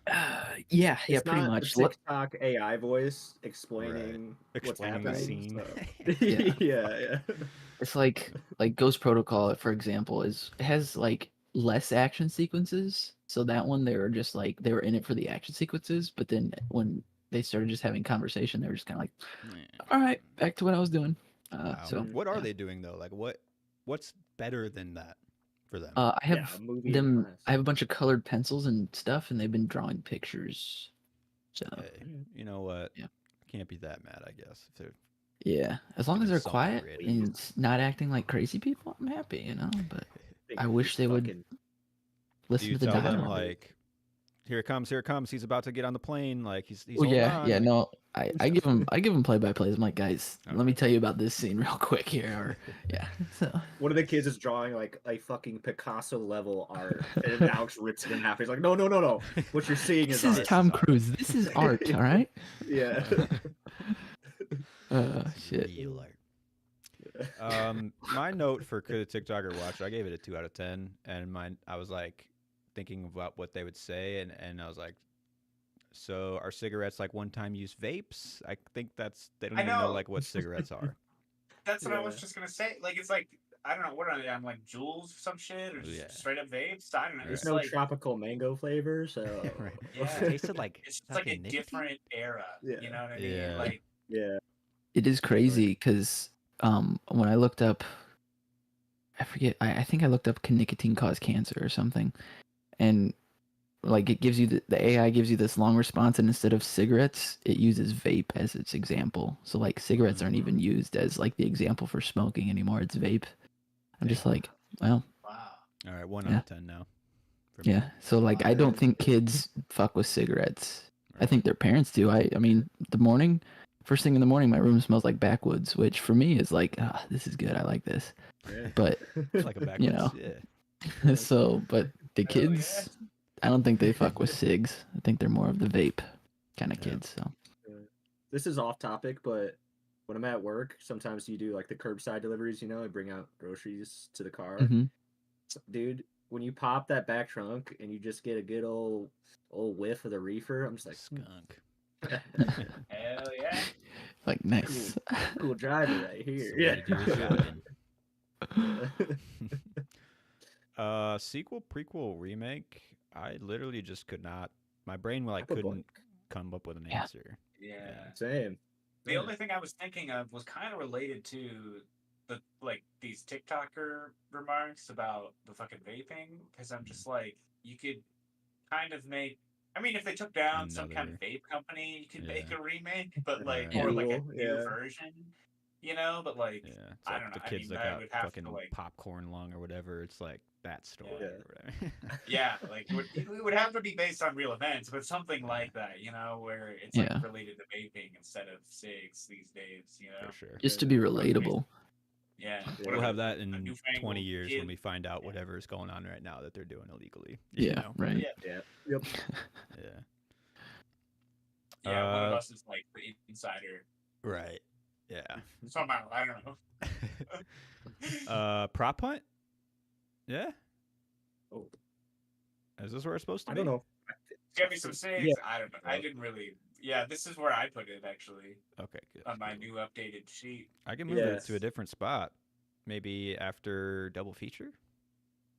Yeah, It's pretty not much. a TikTok AI voice explaining what's explaining the happening. scene? So. Yeah. yeah. It's like Ghost Protocol, for example, it has like less action sequences. So that one they were just like they were in it for the action sequences, but then when they started just having conversation, they were just kind of like, all right, back to what I was doing. Wow. So what are yeah. they doing though? Like what's better than that for them? I have Yeah, a movie in them. class. I have a bunch of colored pencils and stuff, and they've been drawing pictures. So Hey, you know what? Yeah. Can't be that mad, I guess. If they're yeah, as long as Doing they're something quiet creative. and it's not acting like crazy people, I'm happy, you know. But Think I wish he's they would fucking- do listen you to the tell dialogue. them like, here it comes, he's about to get on the plane, like he's Oh holding yeah, on, yeah. like, No, I give them play-by-plays. I'm like, guys, let me tell you about this scene real quick here. Or yeah. So one of the kids is drawing like a fucking Picasso level art, and Alex rips it in half. He's like, no. What you're seeing this is is art. Tom Cruise. This is art. All right. Yeah. Shit. Real art. My note for could a TikToker watch, I gave it a 2 out of 10, and I was like thinking about what they would say, and I was like, so are cigarettes like one-time use vapes? I think they don't even know like what cigarettes are. That's what I was just gonna say. Like it's like I don't know what are they on, like Juuls or some shit, or just straight up vapes. I don't know. There's It's no like, tropical mango flavor, so Right. yeah, It tasted like it's just like a nicotine? different era. Yeah. You know what I mean? Yeah. Like yeah. It is crazy because when I looked up, I forget. I think I looked up can nicotine cause cancer or something, and like it gives you the AI gives you this long response, and instead of cigarettes, it uses vape as its example. So like cigarettes aren't even used as like the example for smoking anymore. It's vape. I'm just like, well, wow. All right, 1 out of 10 now. Yeah. So like, I don't think kids fuck with cigarettes. I think their parents do. I mean, first thing in the morning, my room smells like backwoods, which for me is like, this is good. I like this. Yeah. But It's like a backwoods, you know, yeah. so but the kids, I don't think they fuck with cigs. I think they're more of the vape kind of kids. So this is off topic, but when I'm at work, sometimes you do like the curbside deliveries. You know, I bring out groceries to the car. Mhm. Dude, when you pop that back trunk and you just get a good old whiff of the reefer, I'm just like, skunk. Hell yeah. like nice. Cool driver right here. It's the way to do your shopping. Yeah. Sequel, prequel, remake. I literally just could not. My brain like couldn't come up with an answer. Yeah. Same. The only thing I was thinking of was kind of related to the like these TikToker remarks about the fucking vaping, because I'm just like, you could kind of make. I mean, if they took down some kind of vape company, you could make a remake, but like, or like a new version, you know. But like, I don't know. The kids that got fucking popcorn lung or whatever. It's like that story or whatever. Yeah, like it would have to be based on real events, but something like that, you know, where it's like related to vaping instead of cigs these days, you know. For sure. Just to be relatable. Yeah. We'll have that in 20 years when we find out whatever is going on right now that they're doing illegally. You know? Right. Yeah. Yep. Yeah. Yeah, one of us is like the insider. Right. Yeah. Somehow, I don't know. Prop hunt? Yeah. Oh. Is this where it's supposed to be? I don't know. Get me some cigs. Yeah. I don't know. I didn't really. Yeah, this is where I put it actually. Okay, good. On my new updated sheet. I can move it to a different spot. Maybe after double feature.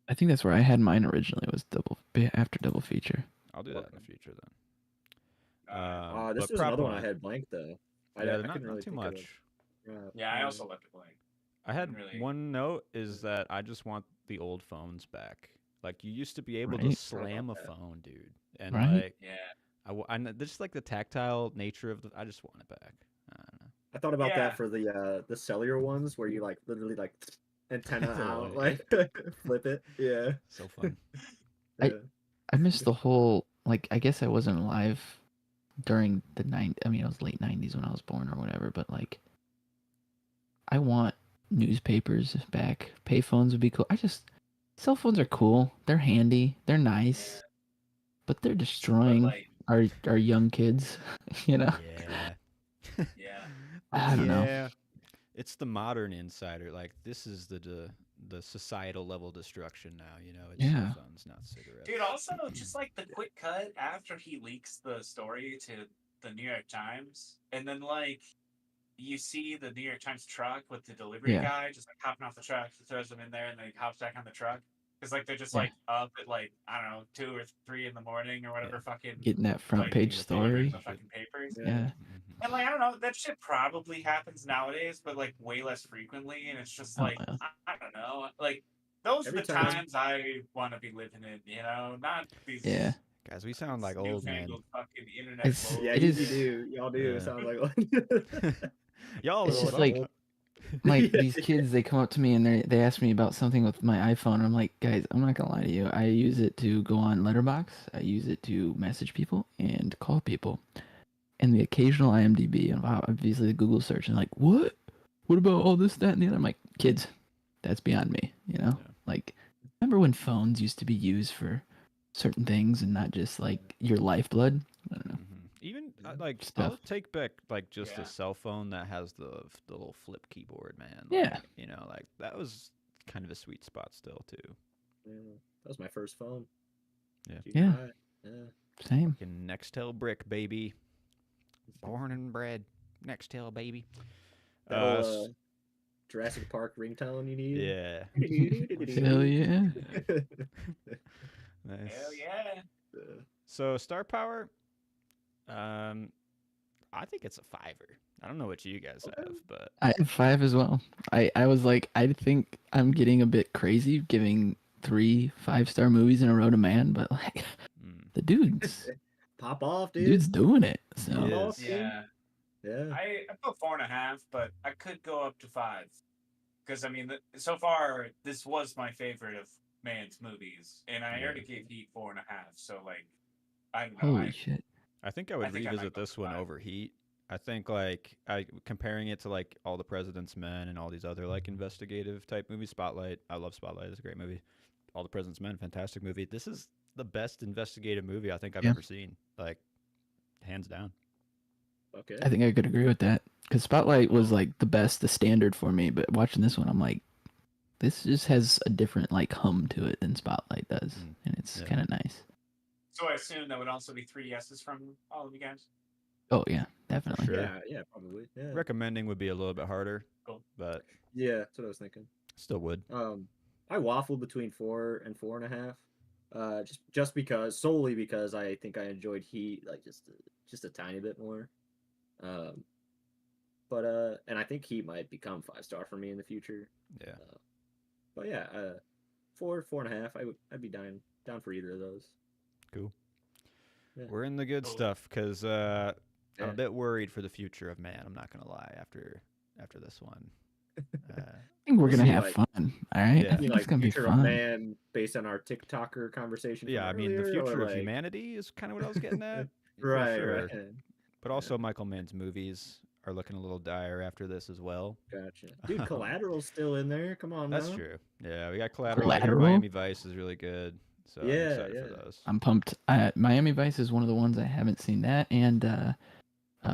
I think that's where I had mine originally. Was after double feature. I'll do that in the future then. This is another one I had blank though. I couldn't really too much. Yeah, I also left it blank. I had one note is that I just want the old phones back. Like you used to be able to slam a phone, dude, and like I just like the tactile nature of I just want it back. I don't know. I thought about that for the cellular ones where you like literally like antenna out, like flip it. Yeah. So fun. I missed the whole like I guess I wasn't alive during the I mean it was late 90s when I was born or whatever, but like I want newspapers back. Payphones would be cool. Cell phones are cool. They're handy. They're nice. But they're destroying our young kids, you know? Yeah. Yeah. I don't know. It's the modern insider. Like this is the societal level destruction now, you know? It's cell phones, not cigarettes. Dude, also just like the quick cut after he leaks the story to the New York Times, and then like you see the New York Times truck with the delivery guy just like hopping off the truck, throws them in there, and then he hops back on the truck. Because like they're just like up at like I don't know 2 or 3 in the morning or whatever, fucking getting that front page story. The fucking papers. Yeah. And like I don't know, that shit probably happens nowadays, but like way less frequently. And it's just like I don't know, like those are the times I want to be living in, you know, not these. Yeah. Guys, we sound like old men. Fucking internet. Yeah, you do. Y'all do. It sounds like. Y'all. It's just like these kids. They come up to me and they ask me about something with my iPhone. I'm like, guys, I'm not gonna lie to you. I use it to go on Letterboxd. I use it to message people and call people. and the occasional IMDb, and obviously the Google search, and like, what? What about all this, that, and the other? I'm like, kids, that's beyond me. You know, like, remember when phones used to be used for certain things and not just like your lifeblood? I don't know. Even like Stuff. I'll take back like just a cell phone that has the little flip keyboard, man. Yeah. Like, you know, like that was kind of a sweet spot still too. Yeah, that was my first phone. Yeah. Yeah. Yeah. Same. Fucking Nextel brick, baby. Born and bred. Nextel, baby. That old Jurassic Park ringtone you need. Yeah. Hell yeah. Nice. Hell yeah. So star power, I think it's a 5-er. I don't know what you guys have, but I have 5 as well. I was like, I think I'm getting a bit crazy giving 3 5-star movies in a row to Man, but like the dude's pop off, dude. Dude's doing it. So He is. Yeah. Yeah. I put 4.5, but I could go up to 5. Because I mean, so far this was my favorite of Mann's movies, and I already gave Heat 4.5. So like, I don't know. Holy shit. I think I would think I might revisit go this for one 5. over Heat. I think like comparing it to like All the President's Men and all these other like investigative type movies. Spotlight, I love Spotlight. It's a great movie. All the President's Men, fantastic movie. This is the best investigative movie I think I've ever seen. Like, hands down. Okay. I think I could agree with that. Because Spotlight was like the best, the standard for me. But watching this one, I'm like, this just has a different like hum to it than Spotlight does, and it's kind of nice. So I assume that would also be 3 yeses from all of you guys. Oh yeah, definitely. Sure. Yeah, probably. Yeah. Recommending would be a little bit harder, but yeah, that's what I was thinking. Still would. I waffle between 4 and 4.5. Just because solely because I think I enjoyed Heat like just a tiny bit more. But and I think Heat might become 5-star for me in the future. Yeah. But yeah, 4.5. I'd be down for either of those. Cool. Yeah. We're in the good stuff because I'm a bit worried for the future of Man. I'm not gonna lie. After this one, I think we're gonna have like, fun. All right. Yeah. I think it's gonna be fun. Man, based on our TikToker conversation. Yeah, I mean the future of humanity is kind of what I was getting at. Right. But also Michael Mann's movies are looking a little dire after this as well. Gotcha. Dude, Collateral's still in there. Come on, That's now. true. Yeah, we got Collateral. Miami Vice is really good. So I'm excited for those. I'm pumped. Miami Vice is one of the ones I haven't seen. That and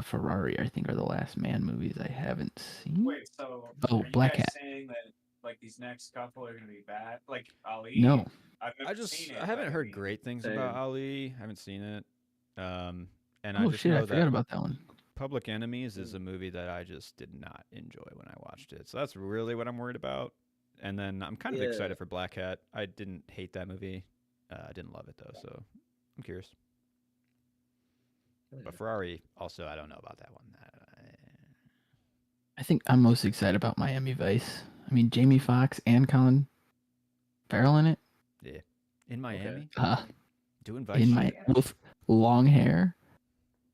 Ferrari, I think, are the last Man movies I haven't seen. Wait, so are Black you guys Hat saying that like these next couple are gonna be bad? Like Ali? No. I haven't heard great things about Ali. I haven't seen it. And I just know I forgot about that one. Public Enemies is a movie that I just did not enjoy when I watched it. So that's really what I'm worried about. And then I'm kind of excited for Black Hat. I didn't hate that movie. I didn't love it though, so I'm curious. But Ferrari, also, I don't know about that one. I think I'm most excited about Miami Vice. I mean, Jamie Foxx and Colin Farrell in it. Yeah, in Miami, doing Vice with long hair,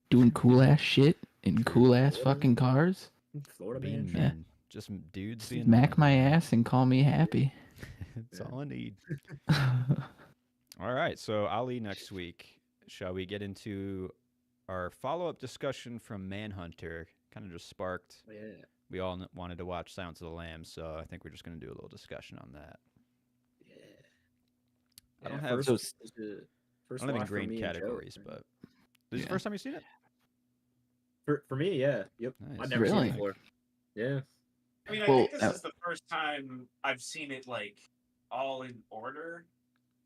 doing cool ass shit in cool ass fucking cars. Florida being man. men, just dudes being smack men. my ass and call me happy. That's all I need. All right, so Ali next week. Shall we get into our follow-up discussion from Manhunter? Kind of just sparked. Yeah. We all wanted to watch Silence of the Lambs, so I think we're just going to do a little discussion on that. Yeah. I don't have first I don't have any great categories, but this is the first time you've seen it? For me, yeah. Yep. Nice. I've never seen it before. Yeah. I mean, I think this is the first time I've seen it like all in order.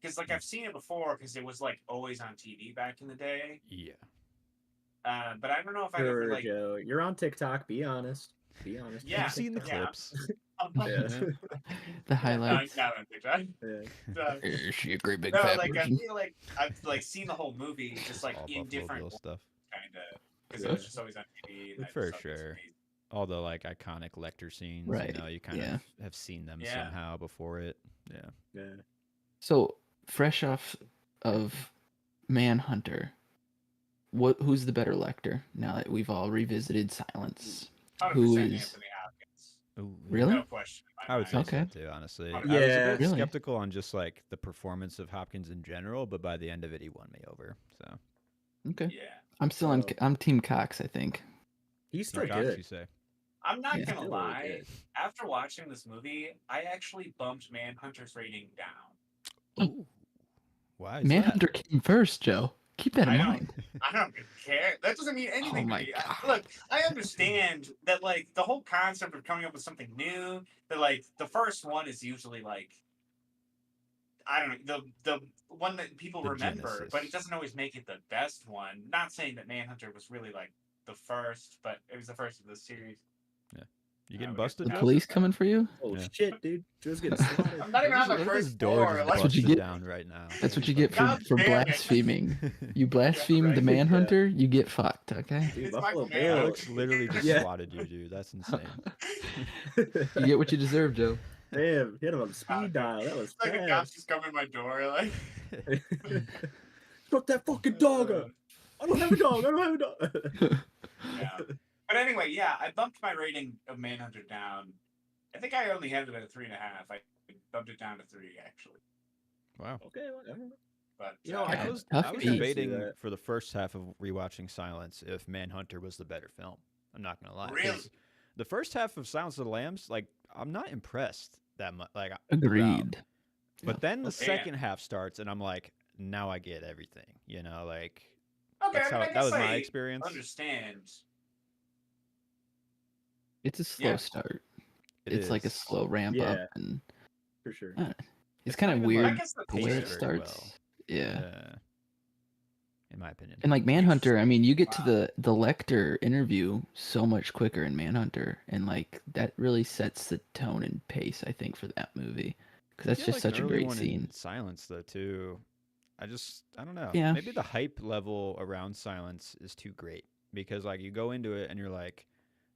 Because like I've seen it before because it was like always on TV back in the day. Yeah. But I don't know if I ever like. Joe, you're on TikTok. Be honest. Be honest. Yeah. I've seen the clips. The highlights. Not on TikTok. Is she a great big no, fat like person? I feel like I've like seen the whole movie just like All in Buffalo different Bill stuff. kind of because it was just always on TV. And For sure. All the like iconic Lecter scenes, Right. you know, you kind of have seen them somehow before it. Yeah. So fresh off of Manhunter, who's the better Lecter now that we've all revisited Silence? Who is Anthony Hopkins? Ooh, really? No question. I would say Okay. so too, honestly. Yeah, I was a bit really? skeptical on just like the performance of Hopkins in general, but by the end of it, he won me over. So Okay. Yeah. I'm Team Cox, I think. He's Team still Cox, good. you say? I'm not Yeah. gonna Still really lie. good. After watching this movie, I actually bumped Manhunter's rating down. Ooh. Why is Manhunter came first, Joe. Keep that in mind. I don't care. That doesn't mean anything to my me. God. Look, I understand that like the whole concept of coming up with something new. That like the first one is usually like I don't know the one that people The remember, genesis. but it doesn't always make it the best one. Not saying that Manhunter was really like the first, but it was the first of the series. Yeah. You getting we got busted, The Joe? police coming for you? Oh Yeah. shit, dude. Joe's getting slaughtered. I'm not even on the What if first his door floor. just Like, That's what you busted get. down right now? That's what you get God for damn it. blaspheming. You blaspheme right. the Manhunter, you get fucked, okay? Dude, It's my Buffalo command. Bill. Alex literally just Yeah. swatted you, dude. That's insane. You get what you deserve, Joe. Damn, hit him on the speed dial. That was It's like a fast. cop's just coming to my door. Like, Put that fucking dog up. I don't have a dog. I don't have a dog. yeah. But anyway, yeah, I bumped my rating of Manhunter down. I think I only had it at 3.5. I bumped it down to 3 actually. Wow. Okay, whatever. But You know, I God, was tough I was beat. debating that. for the first half of rewatching Silence if Manhunter was the better film. I'm not gonna lie. 'Cause Really? The first half of Silence of the Lambs, like, I'm not impressed that much. Like, throughout. Agreed. But then the Okay. second half starts, and I'm like, now I get everything. You know, like okay, that's I mean, I that guess was my I experience. understand. It's a slow Yeah. start. It It's like a is. slow ramp Yeah. up, and For sure. it's It's kind not of even, weird I guess the the way it paced very starts. well. Yeah. In my opinion. And like Manhunter, I mean, you get to Wow. the Lecter interview so much quicker in Manhunter, and like that really sets the tone and pace, I think, for that movie, because that's I feel just like such the a early great one scene. in Silence though too. I don't know. Yeah. Maybe the hype level around Silence is too great because like you go into it and you're like,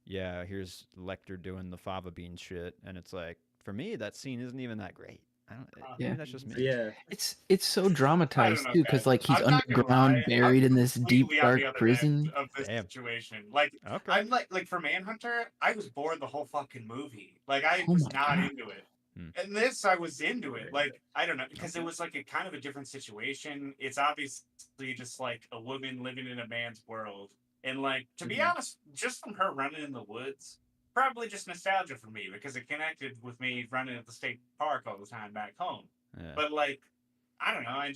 yeah, here's Lecter doing the fava bean shit, and it's like for me that scene isn't even that great. I don't. Yeah. Maybe that's just me. Yeah. It's so I don't dramatized know, too, guys. because like he's I'm not gonna underground, lie. buried I'm in this deep completely on the dark other prison. end of this Damn. situation. Like, Okay. I'm like for Manhunter, I was bored the whole fucking movie. Like, I Oh was my not God. into it. And this, I was into it. Like, I don't know, because Okay. it was like a kind of a different situation. It's obviously just like a woman living in a man's world. And like, to be honest, just from her running in the woods, probably just nostalgia for me because it connected with me running at the state park all the time back home. Yeah. But like, I don't know. I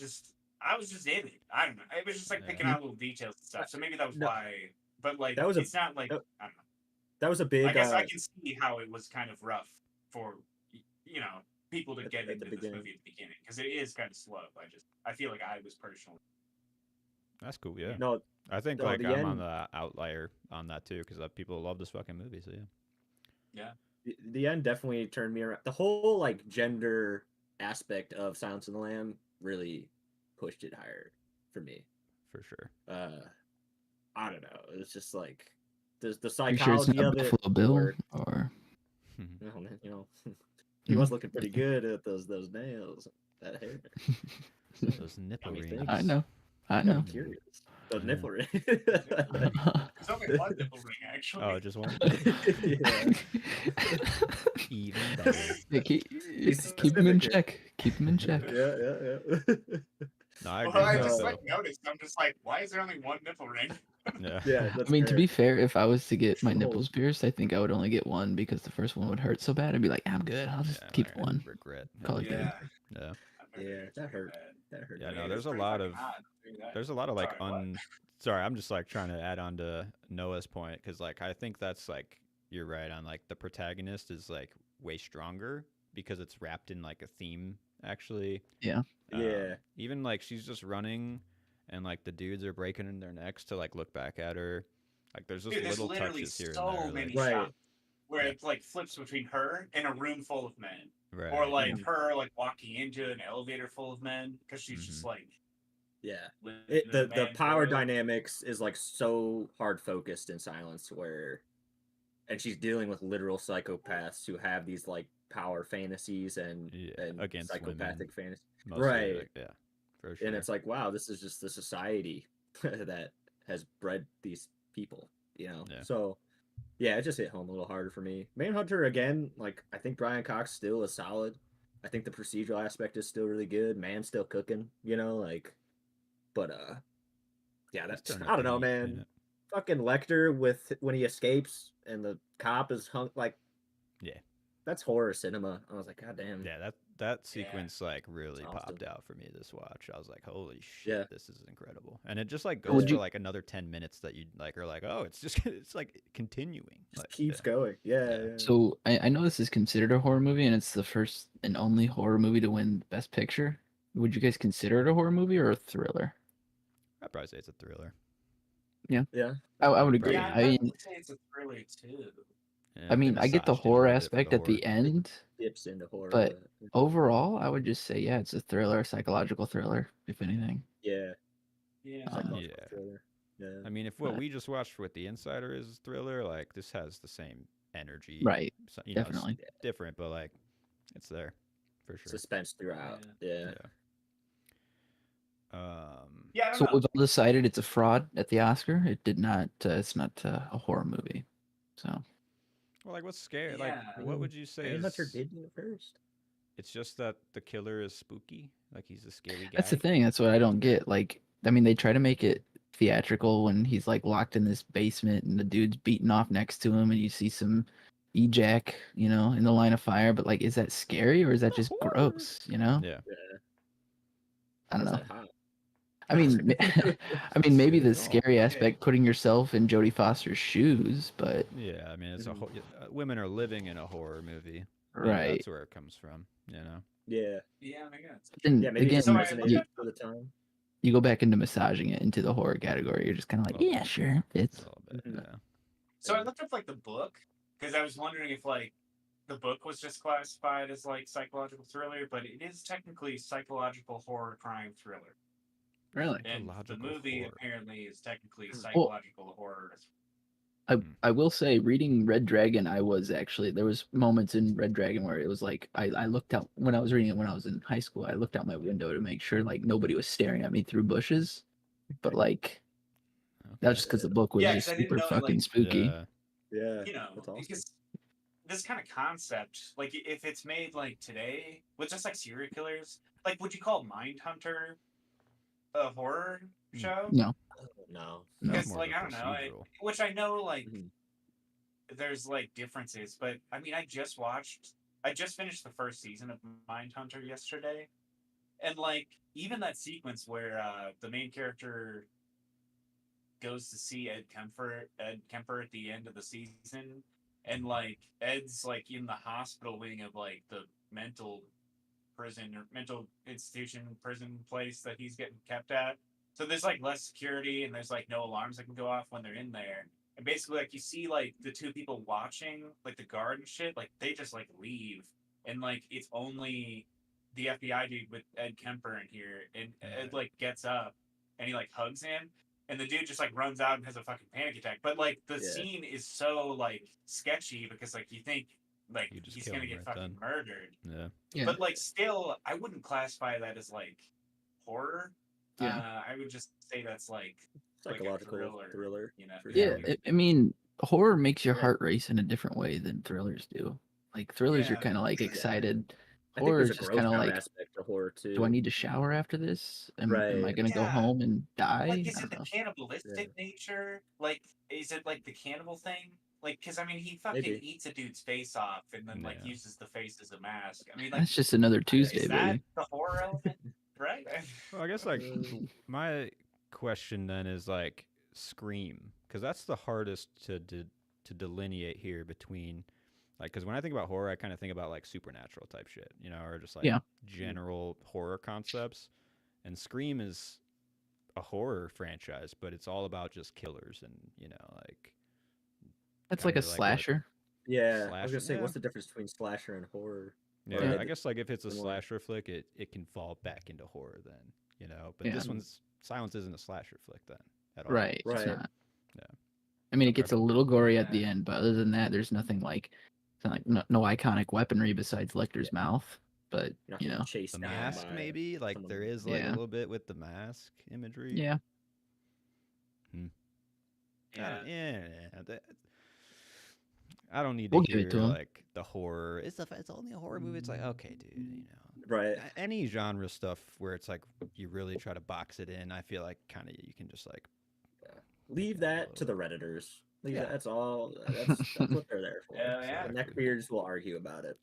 was just in it. I don't know. It was just like picking Yeah. out little details and stuff. So maybe that was No. why. But like, That was a- it's not like that- I don't know. That was a big. I guess I can see how it was kind of rough for people to get at the into this beginning. movie at the beginning because it is kind of slow. I feel like I was personally. That's cool. Yeah. No, I think no, like the I'm on end- the outlier on that too because people love this fucking movie. So yeah. the end definitely turned me around. The whole like gender aspect of Silence of the Lamb really pushed it higher for me. For sure. I don't know. It's just like the You sure it's psychology not of it. Buffalo Bill or- or He was looking pretty good at those nails, that hair. Those nipple me rings. think. I know. I'm curious. Those Yeah. nipple rings. It's only one nipple ring actually. Oh, just one. Yeah. Even better. Yeah, keep specific him in here. check. Keep him in check. Yeah. No, I agree. Well, I with just that, like noticed. I'm just like, why is there only one nipple ring? though. Yeah, I that's mean, to fair. be fair, if I was to get my Oh. nipples pierced, I think I would only get one because the first one would hurt so bad. I'd be like, I'm good. I'll just keep right. one. Regret. Call it good. Yeah. Yeah. Yeah, that hurt. That hurt. Yeah, I no, mean, there's it's a pretty lot fucking of hot, I'll tell you that. there's a lot of like Sorry, what? sorry, I'm just like trying to add on to Noah's point because like I think that's like you're right on like the protagonist is like way stronger because it's wrapped in like a theme actually. Yeah. Yeah. Even like she's just running and like the dudes are breaking in their necks to like look back at her. Like there's just Dude, there's little literally touches here so and there. many Like, Right. shots where Yeah. it like flips between her and a room full of men, right. or like her like walking into an elevator full of men because she's Mm-hmm. just like Yeah. living The in a man's power world. dynamics is like so hard focused in Silence and she's dealing with literal psychopaths who have these like power fantasies and against psychopathic women, fantasies. mostly, Right. like, yeah, for sure. And it's like, wow, this is just the society that has bred these people, Yeah. So yeah, it just hit home a little harder for me. Manhunter again, like I think Brian Cox still is solid. I think the procedural aspect is still really good. Man's still cooking, like, but Yeah, that's turn I up don't the know, heat, man. ain't it? Fucking Lecter with when he escapes and the cop is hung like Yeah. that's horror cinema. I was like, God damn. Yeah, that Yeah. sequence like really It's awesome. popped out for me this watch. I was like, holy shit, Yeah. this is incredible. And it just like Would goes you- for like another 10 minutes that you like are like, oh, it's just it's like continuing. Just Like, keeps yeah. going. Yeah, Yeah. yeah. So I know this is considered a horror movie, and it's the first and only horror movie to win Best Picture. Would you guys consider it a horror movie or a thriller? I'd probably say it's a thriller. Yeah. I would agree. Yeah, I I'd mean, say it's a thriller too. Yeah, I they mean, I get the massaged it a horror little bit for aspect the at the horror. end, Dips into horror, but but overall, I would just say, yeah, it's a thriller, psychological thriller, if anything. yeah, Yeah. psychological Yeah. thriller. Yeah. I mean, if what But- we just watched with The Insider is thriller, like this has the same energy. Right, So, you know, it's definitely. different, but like it's there for sure. Suspense throughout. Yeah. Yeah. Yeah, I don't So know. we've all decided it's a fraud at the Oscar. It did not. It's not a horror movie. So Well, like what's scary? Yeah. Like, what would you say Manhunter is? did do it first. It's just that the killer is spooky. Like he's a scary guy. that's the thing. That's what I don't get. Like, I mean, they try to make it theatrical when he's like locked in this basement and the dude's beating off next to him, and you see some ejac, you know, in the line of fire. But like, is that scary or is that just Horror. gross? You know? Yeah. Yeah. I don't How's know. that hot? I mean, I mean, maybe the Scary at all. scary aspect, putting yourself in Jodie Foster's shoes, but Yeah. I mean, it's Mhm. women are living in a horror movie. Maybe right. That's where it comes from. You know. Yeah. Yeah, I guess. Then Yeah, maybe again, it just So I resonated you, for the time. you go back into massaging it into the horror category. You're just kind of like, Well, yeah, sure, A it's little bit. Mhm. Yeah. So I looked up like the book because I was wondering if like the book was just classified as like psychological thriller, but it is technically psychological horror crime thriller. really. And the Psychological movie horror. apparently is technically Well- psychological horror. I will say, reading Red Dragon, I was actually there was moments in Red Dragon where it was like I looked out when I was reading it when I was in high school. I looked out my window to make sure like nobody was staring at me through bushes, but like that was just because the book was Yeah, just 'cause I didn't super know, fucking like- spooky. Yeah. Yeah. You know, That's awesome. because this kind of concept, like if it's made like today with just like serial killers, like would you call Mindhunter a horror show? No, Oh, no. no. That's Because more like of a I don't know, procedural. which I know like Mhm. there's like differences, but I mean I just finished the first season of Mindhunter yesterday, and like even that sequence where the main character goes to see Ed Kemper at the end of the season, and like Ed's like in the hospital wing of like the mental prison or mental institution prison place that he's getting kept at. So there's like less security and there's like no alarms that can go off when they're in there. And basically like you see like the two people watching, like the guard and shit, like they just like leave. And like it's only the FBI dude with Ed Kemper in here, and Ed like gets up and he like hugs him, and the dude just like runs out and has a fucking panic attack. But like the Yeah. scene is so like sketchy because like you think like You just he's kill gonna him get right fucking then. murdered. Yeah. Yeah. But like still I wouldn't classify that as like horror. Yeah. I would just say that's like a Psychological thriller. you know. for Yeah, sure. I mean, horror makes your Yeah. heart race in a different way than thrillers do. Like thrillers, you're Yeah, kind of like yeah. excited. I think Horror there's is a just growth kind of like, aspect to horror too. do I need to shower after this? Am I Right. gonna go Yeah. home and die? Like is I it don't the know. cannibalistic nature? Like is it like the cannibal thing? Like because I mean he fucking Maybe. eats a dude's face off and then like Yeah. uses the face as a mask. I mean like That's just another Tuesday, is that baby. the horror element? Right? Well, I guess like Uh, my question then is like Scream, because that's the hardest to delineate here between like because when I think about horror, I kind of think about like supernatural type shit, you know, or just like Yeah. general horror concepts. And Scream is a horror franchise, but it's all about just killers and you know like That's kinda like a what- slasher. yeah. I was Slasher, gonna say, yeah. what's the difference between slasher and horror? Yeah, Or I guess like if it's a similar. slasher flick, it can fall back into horror then, you know. But Yeah. this one's Silence isn't a slasher flick then at all. Right. It's Right. not. Yeah. I mean, it Okay. gets a little gory at the Yeah. end, but other than that, there's nothing like, it's not like no iconic weaponry besides Lecter's mouth. But You're not you getting know, chased The down mask by maybe like someone. there is like a Yeah. little bit with the mask imagery. yeah. Yeah. I don't need to We'll give hear it to 'em. like the horror. It's only a horror movie. It's like okay, dude, you know. Right. Any genre stuff where it's like you really try to box it in, I feel like kind of you can just like leave that to the Redditors. Yeah. That's all. That's what they're there for. Hell yeah. The neckbeards will argue about it.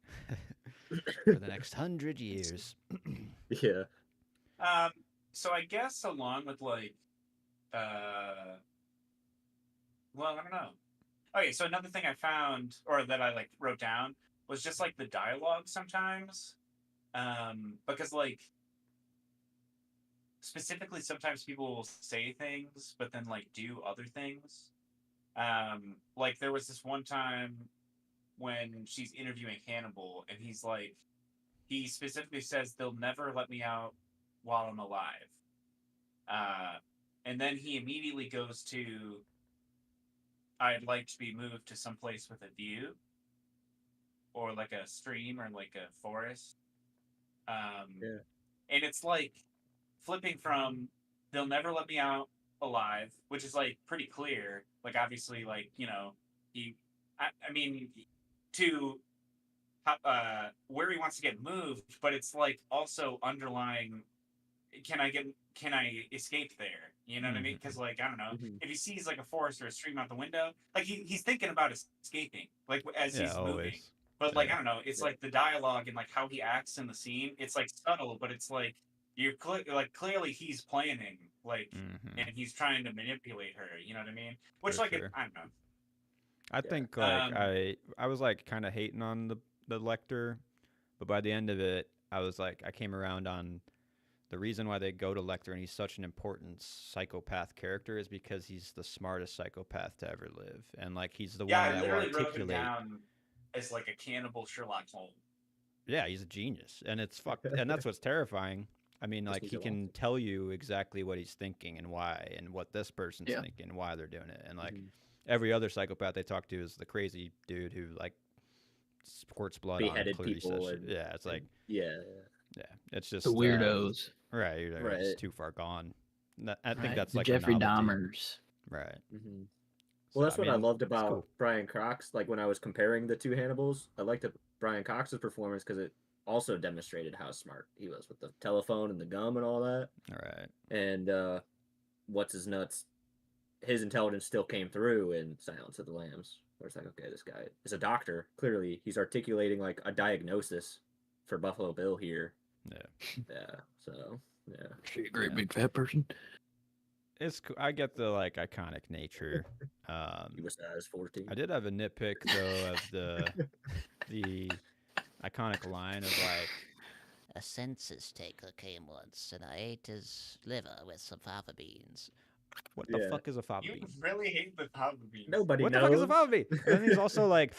For the next 100 years. Yeah. So I guess along with like, well, I don't know. Okay, so another thing I found or that I like wrote down was just like the dialogue sometimes, because like specifically sometimes people will say things but then like do other things. Like there was this one time when she's interviewing Hannibal and he's like, he specifically says they'll never let me out while I'm alive. And then he immediately goes to, I'd like to be moved to some place with a view, or like a stream, or like a forest. Yeah. And it's like flipping from they'll never let me out alive, which is like pretty clear. Like obviously, like I mean, to where he wants to get moved, but it's like also underlying, can I escape there? You know what I mean? Because like I don't know, if he sees like a forest or a stream out the window, like he's thinking about escaping, like as he's moving. But like I don't know, it's like the dialogue and like how he acts in the scene. It's like subtle, but it's like you're like clearly he's planning, like, and he's trying to manipulate her. You know what I mean? Which For like sure. I don't know. I think like I was like kind of hating on the Lecter, but by the end of it, I was like I came around on the reason why they go to Lecter and he's such an important psychopath character is because he's the smartest psychopath to ever live, and like he's the one that will literally wrote him articulate. down as like a cannibal Sherlock Holmes. Yeah, he's a genius, and it's fucked, and that's what's terrifying. I mean, like he can tell you exactly what he's thinking and why, and what this person's thinking, and why they're doing it, and like every other psychopath they talk to is the crazy dude who like squirts blood on him, clearly people. Yeah, it's like yeah, it's just the weirdos, right? It's too far gone. I think that's the like Jeffrey the Dahmers, right? Well, that's what I loved about Brian Cox. Like when I was comparing the two Hannibals, I liked Brian Cox's performance because it also demonstrated how smart he was with the telephone and the gum and all that. All right. And what's his nuts? His intelligence still came through in Silence of the Lambs. Where it's like, okay, this guy is a doctor. Clearly, he's articulating like a diagnosis for Buffalo Bill here. Yeah. So she's a great big fat person. It's I get the like iconic nature. He was size 14. I did have a nitpick though of the iconic line of like, a census taker came once and I ate his liver with some fava beans. What the fuck is a fava bean? You really hate the fava bean. Nobody knows. What the fuck is a fava bean? And then he's also like,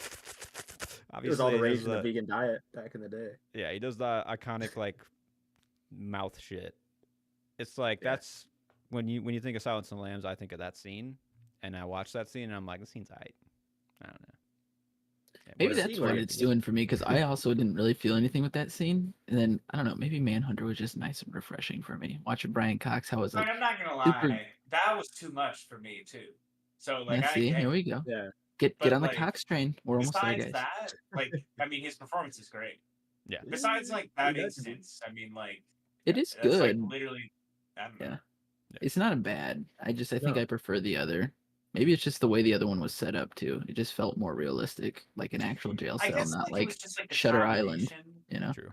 obviously, it was all the rage in the vegan diet back in the day. Yeah, he does the iconic like mouth shit. It's like that's when you think of Silence of the Lambs, I think of that scene, and I watch that scene and I'm like, the scene's aight. I don't know. Yeah, maybe that's what it's doing for me because I also didn't really feel anything with that scene, and then I don't know, maybe Manhunter was just nice and refreshing for me. Watching Brian Cox, how was like, I'm not gonna lie, that was too much for me too. So like, here we go. Yeah, get on the Cox train. We're almost there, guys. Besides that, like, I mean, his performance is great. Yeah. Besides like that instance, I mean, like, it is good. Like, literally, I don't know. It's not bad. I think I prefer the other. Maybe it's just the way the other one was set up too. It just felt more realistic, like an actual jail cell, not like Shutter Island. You know. True.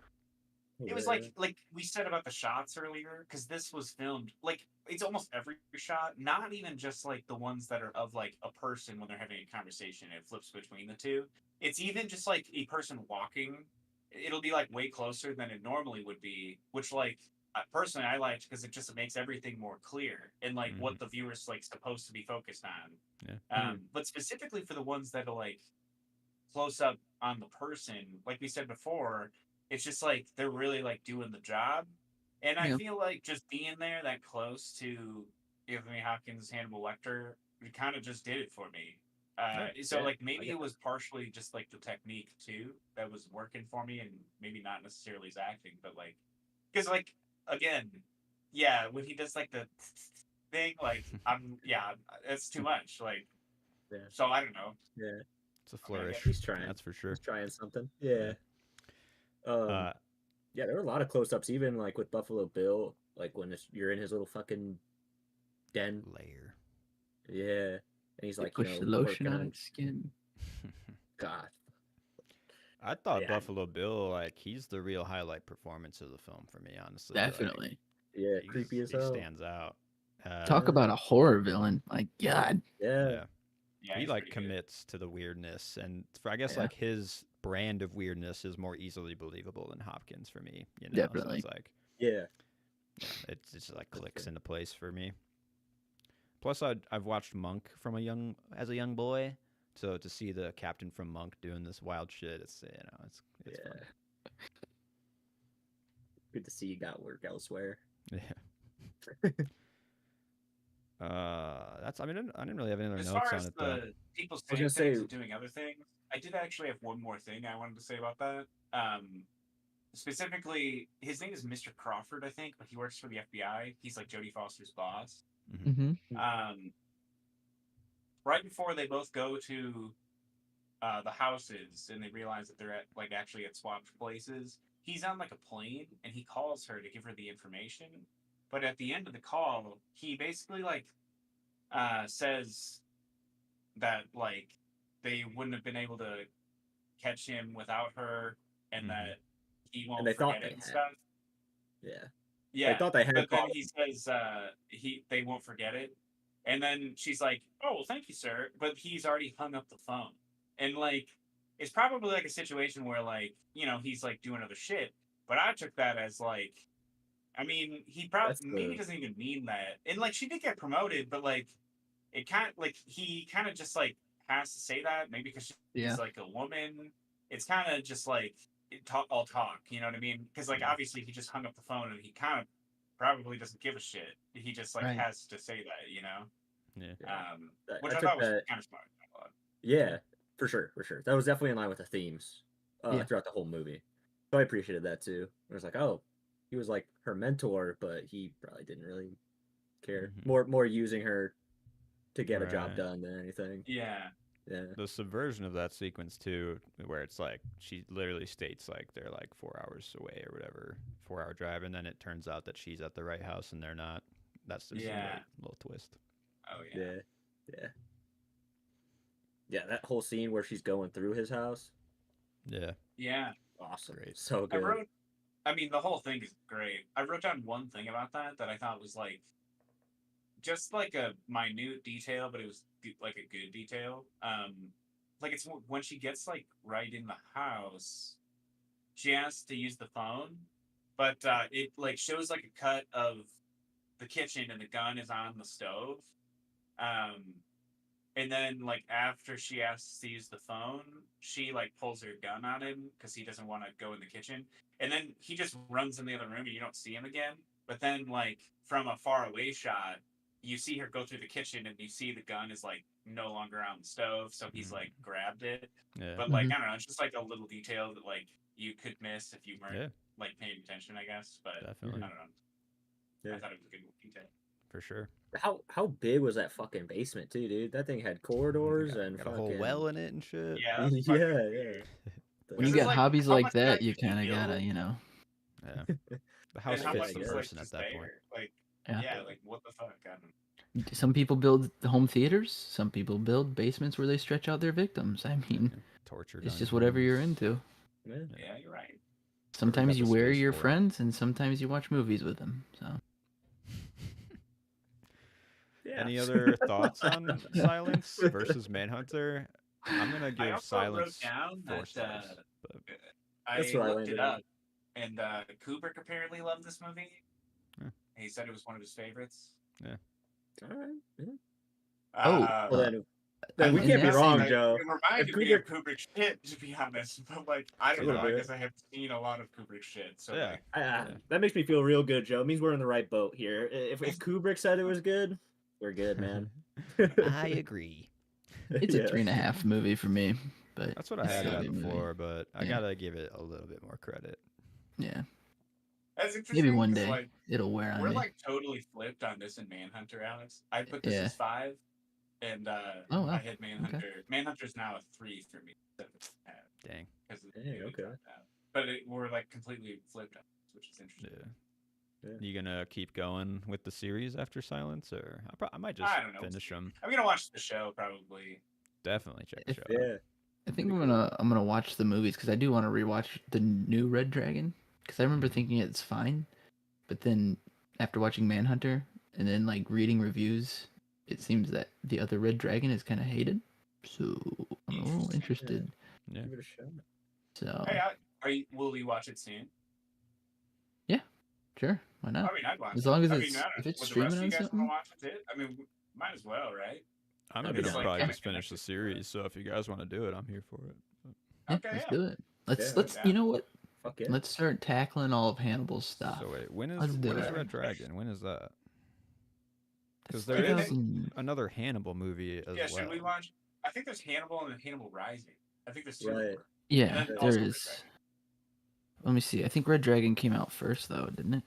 It was like we said about the shots earlier, because this was filmed like it's almost every shot, not even just like the ones that are of like a person when they're having a conversation. It flips between the two. It's even just like a person walking. It'll be like way closer than it normally would be, which like personally I liked because it just makes everything more clear and like what the viewer's like supposed to be focused on. Yeah. But specifically for the ones that are like close up on the person, like we said before, it's just like they're really like doing the job. And I feel like just being there that close to Anthony Hopkins, Hannibal Lecter, it kind of just did it for me. So like maybe it was partially just like the technique too that was working for me, and maybe not necessarily his acting, but like because like again, when he does like the thing, like it's too much. Like so I don't know. Yeah, it's a flourish. He's trying. That's for sure. He's trying something. Yeah. There were a lot of close-ups, even like with Buffalo Bill, like when you're in his little fucking den lair. Yeah, and he's They like, push the lotion working on on his skin. God. I thought Yeah. Buffalo Bill, like, he's the real highlight performance of the film for me, honestly. Definitely. Like, Yeah, creepy as he hell. stands out. Talk about a horror villain. My God. Yeah. Yeah, He he's like pretty good. commits to the weirdness, and I guess Yeah. like his brand of weirdness is more easily believable than Hopkins for me. So Definitely. it's like, Yeah. it just like clicks fair. into place for me. Plus, I've watched Monk as a young boy, so to see the captain from Monk doing this wild shit, it's Yeah. fun. Good to see you got work elsewhere. Yeah. I didn't really have any other As notes far on as it though. the people I was saying gonna things say, and doing other things, I did actually have one more thing I wanted to say about that. Specifically, his name is Mr. Crawford, I think, but he works for the FBI. He's like Jodie Foster's boss. Mm-hmm. Right before they both go to the houses and they realize that they're actually at swapped places, he's on like a plane and he calls her to give her the information. But at the end of the call, he basically says that like they wouldn't have been able to catch him without her, and that he and won't they thought forget they it and had. stuff. Yeah. Yeah, They thought they had but then caught he says they won't forget it, and then she's like, "Oh, well, thank you, sir," but he's already hung up the phone, and like it's probably like a situation where he's like doing other shit, but I took that as like, I mean, he That's probably maybe doesn't even mean that, and like she did get promoted, but like it kind of like he kind of just like has to say that maybe because she's like a woman. It's kind of just like all talk, you know what I mean? Because like obviously he just hung up the phone and he kind of probably doesn't give a shit. He just like Right. has to say that, you know. Yeah. Which I I took thought was that. kind of smart. Yeah, for sure. That was definitely in line with the themes Yeah. throughout the whole movie. So I appreciated that too. It was like, oh, he was like her mentor, but he probably didn't really care. More using her to get a job done than anything. Yeah. Yeah. The subversion of that sequence too, where it's like she literally states like they're like 4 hours away or whatever, 4-hour drive, and then it turns out that she's at the right house and they're not. That's just a great little twist. Oh yeah. Yeah, that whole scene where she's going through his house. Yeah. Awesome. Great. So good. I mean, the whole thing is great. I wrote down one thing about that I thought was like just like a minute detail, but it was like a good detail. Like it's when she gets like right in the house, she has to use the phone, but it like shows like a cut of the kitchen and the gun is on the stove. And then like after she asks to use the phone, she like pulls her gun on him because he doesn't want to go in the kitchen. And then he just runs in the other room and you don't see him again. But then like from a far away shot, you see her go through the kitchen and you see the gun is like no longer on the stove, so he's like grabbed it. But like I don't know, it's just like a little detail that like you could miss if you weren't like paying attention, I guess. But Definitely. I don't know. Yeah. I thought it was a good detail. For sure. How big was that fucking basement too, dude? That thing had corridors and got a whole well in it and shit. Yeah. Yeah. When you got hobbies like that, you kind of gotta, Yeah. The house fits the person at that point. Like, like what the fuck? I don't know. Some people build home theaters. Some people build basements where they stretch out their victims. I mean, torture. It's just whatever you're into. Yeah, you're right. Sometimes you wear your friends, and sometimes you watch movies with them. So. Any other thoughts on Silence versus Manhunter? I'm gonna give Silence 4 stars. I looked it up, and Kubrick apparently loved this movie. Yeah. He said it was one of his favorites. Yeah. All right. Yeah. Then we can't be wrong, Joe. It reminded me of Kubrick shit, to be honest. But like, I don't know. I guess I haven't seen a lot of Kubrick shit. So that makes me feel real good, Joe. It means we're in the right boat here. If Kubrick said it was good, we're good, man. I agree. It's a 3.5 movie for me, but that's what I had it at before. But I gotta give it a little bit more credit. Yeah. That's interesting. Maybe one day like, it'll wear on me. We're like totally flipped on this and Manhunter, Alex. I put this as 5, and wow. I had Manhunter. Okay. Manhunter's now a 3 for me. Dang. Okay. But we're like completely flipped on this, which is interesting. Yeah. You gonna keep going with the series after Silence, or I might just I don't know. finish them? I'm gonna watch the show probably. Definitely check the show. Yeah. I think I'm gonna watch the movies because I do want to rewatch the new Red Dragon because I remember thinking it's fine, but then after watching Manhunter and then like reading reviews, it seems that the other Red Dragon is kind of hated. So I'm a little interested. Yeah. Give it a shot. So Will you watch it soon? yeah, sure, why not? I mean, I'd watch As long as it. it's if it's would the rest streaming of you on guys want to something. watch it? I mean, might as well, right? I'm I'd gonna be down. probably Like, just finish the series. So if you guys want to do it, I'm here for it. Yeah, Okay, let's yeah. do it. Let's Yeah, you know what? Fuck yeah. Let's start tackling all of Hannibal's stuff. So wait, when Let's is do it. Red Dragon? When is that? Because That's there is 2000 another Hannibal movie as well. Should we watch? I think there's Hannibal and then Hannibal Rising. I think there's two. Right. Yeah, And then there also Red is. Dragon. Let me see. I think Red Dragon came out first, though, didn't it?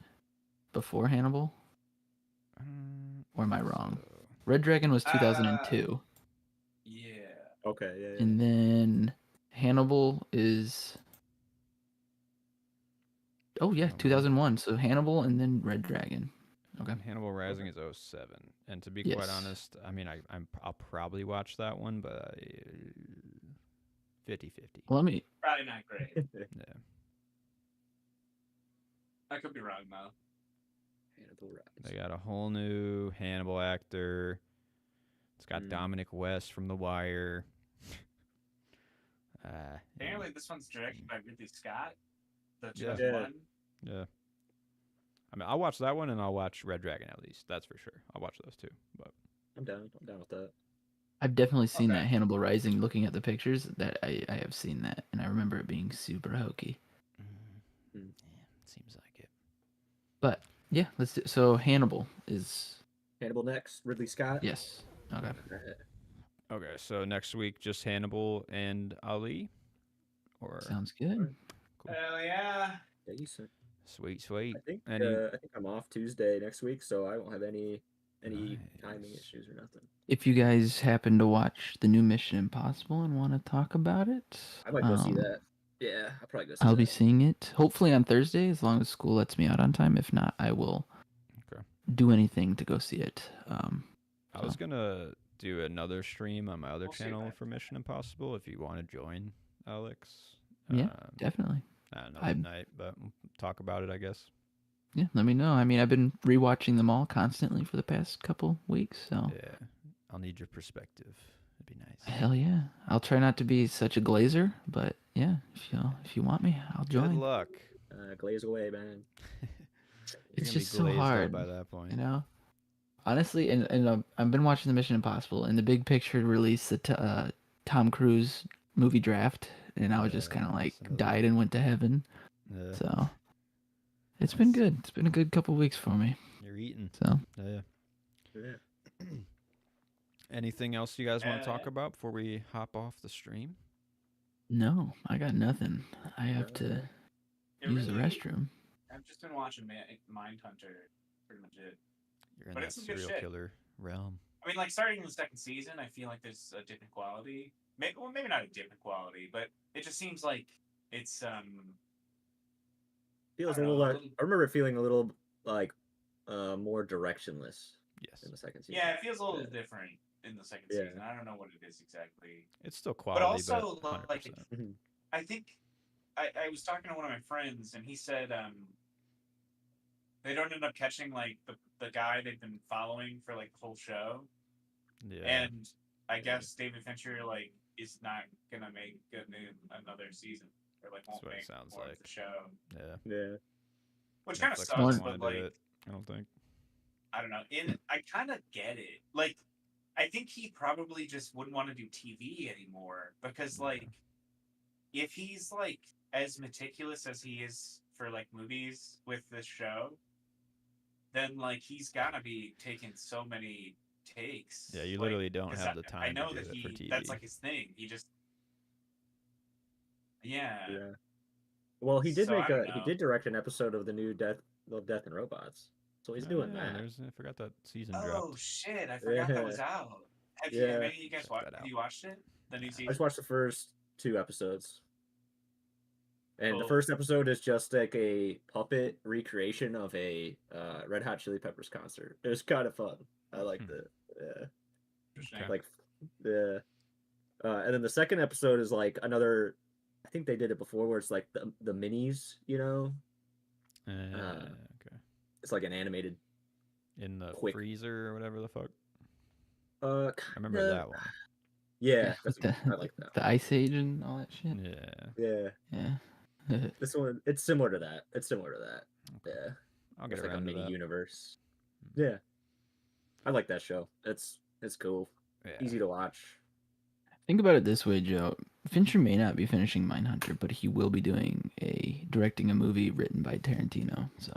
Before Hannibal? Or am I wrong? So- Red Dragon was 2002. Yeah. Okay. Yeah. And then Hannibal is. Oh, yeah, 2001. So Hannibal and then Red Dragon. Okay. Hannibal Rising is 07. And to be Yes. quite honest, I mean, I'll probably watch that one, but 50-50. Well, let me. Probably not great. Yeah. I could be wrong though. Hannibal Rising. They got a whole new Hannibal actor. It's got Dominic West from The Wire. Apparently, this one's directed by Ridley Scott. The Yeah. 2001. Yeah. I mean, I'll watch that one and I'll watch Red Dragon at least. That's for sure. I'll watch those two. But I'm down with that. I've definitely seen Okay. that Hannibal Rising. Looking at the pictures, that I have seen that, and I remember it being super hokey. yeah, seems like it. But yeah, let's do. So Hannibal is Hannibal next. Ridley Scott. yes. Okay. Alright. Okay, so next week just Hannibal and Ali, or Sounds good. Cool. Hell yeah. Decent. Sweet. I think Any- I think I'm off Tuesday next week, so I won't have any timing Nice. issues or nothing. If you guys happen to watch the new Mission Impossible and want to talk about it, I might go see that. Yeah, I'll probably go see I'll that. be seeing it hopefully on Thursday, as long as school lets me out on time. If not, I will Okay. do anything to go see it. I was gonna do another stream on my other We'll see channel that. for Mission Impossible if you want to join, Alex. Yeah, definitely. I don't know I'm- night, but we'll talk about it, I guess. Yeah, let me know. I mean, I've been rewatching them all constantly for the past couple weeks, so Yeah, I'll need your perspective. It'd be nice. hell yeah. I'll try not to be such a glazer, but yeah, if you want me, I'll join. Good luck. Glaze away, man. You're It's gonna be just so glazed out hard, by that point. You know, honestly, and I've been watching the Mission Impossible, and the big picture released the Tom Cruise movie draft, and I was just Yeah, kind of like so- died and went to heaven. Yeah, So it's been good. It's been a good couple weeks for me. you're eating. So Yeah. Yeah. Anything else you guys want to talk Uh, about before we hop off the stream? no, I got nothing. I have to It use the really- restroom. I've just been watching Mindhunter, pretty much it. You're in But that it's some good serial shit. killer realm. I mean, like starting in the second season, I feel like there's a different quality. Maybe not a different quality, but it just seems like it's Feels I a don't little know, a like little- I remember it feeling a little like more directionless Yes. in the second season. yeah, it feels a little Yeah. different in the second Yeah. season. I don't know what it is exactly. It's still But quality, also, but 100%. like, I think I was talking to one of my friends, and he said they don't end up catching like the guy they've been following for like the whole show, Yeah. and I guess David Fincher like is not gonna make another season or like won't what it make sounds more like. of the show, Yeah. Yeah. which kind of Netflix sucks. doesn't But wanna like do it, I don't think. I don't know. I kind of get it. Like, I think he probably just wouldn't want to do TV anymore because, Yeah. like, if he's like as meticulous as he is for like movies with this show, then like he's gotta be taking so many takes. Yeah, you like, literally don't 'cause have the I time know to do that it for TV. that's like his thing. He just, yeah. Yeah. Well, he did So, I make don't he know. did direct an episode of the new Death and Robots. So he's doing yeah, that. I forgot that season Oh dropped. shit! I forgot that was out. Have you, Yeah. have any of you guys Check watched? that Have out. you watched it? The new I season. just watched the first 2 episodes. And the Cool. first episode is just like a puppet recreation of a Red Hot Chili Peppers concert. It was kind of fun. I liked it. Yeah. Interesting. Like the and then the second episode is like another. I think they did it before, where it's like the minis. You know, Okay. it's like an animated. In the quick. freezer or whatever the fuck. I I remember that one. Yeah, with I like that. The Ice Age and all that shit. Yeah. Yeah. This one, it's similar to that. Okay. Yeah. I'll get It's like a around to mini that. universe. Yeah. I like that show. It's cool. Yeah. Easy to watch. Think about it this way, Joe. Fincher may not be finishing Mindhunter, but he will be directing a movie written by Tarantino. So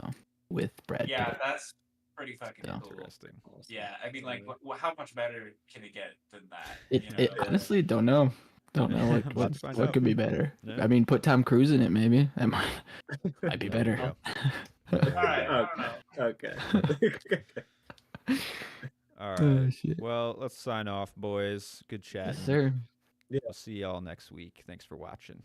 with Brad Yeah, Pitt. that's pretty fucking So. cool. Interesting. Yeah, I mean, like, how much better can it get than that? It honestly don't know. Don't know what could be better. Yeah. I mean, put Tom Cruise in it, maybe. That might be better. All right, I don't know. Okay. All right. Oh, shit. Well, let's sign off, boys. Good chat. Yes, sir. We'll see y'all next week. Thanks for watching.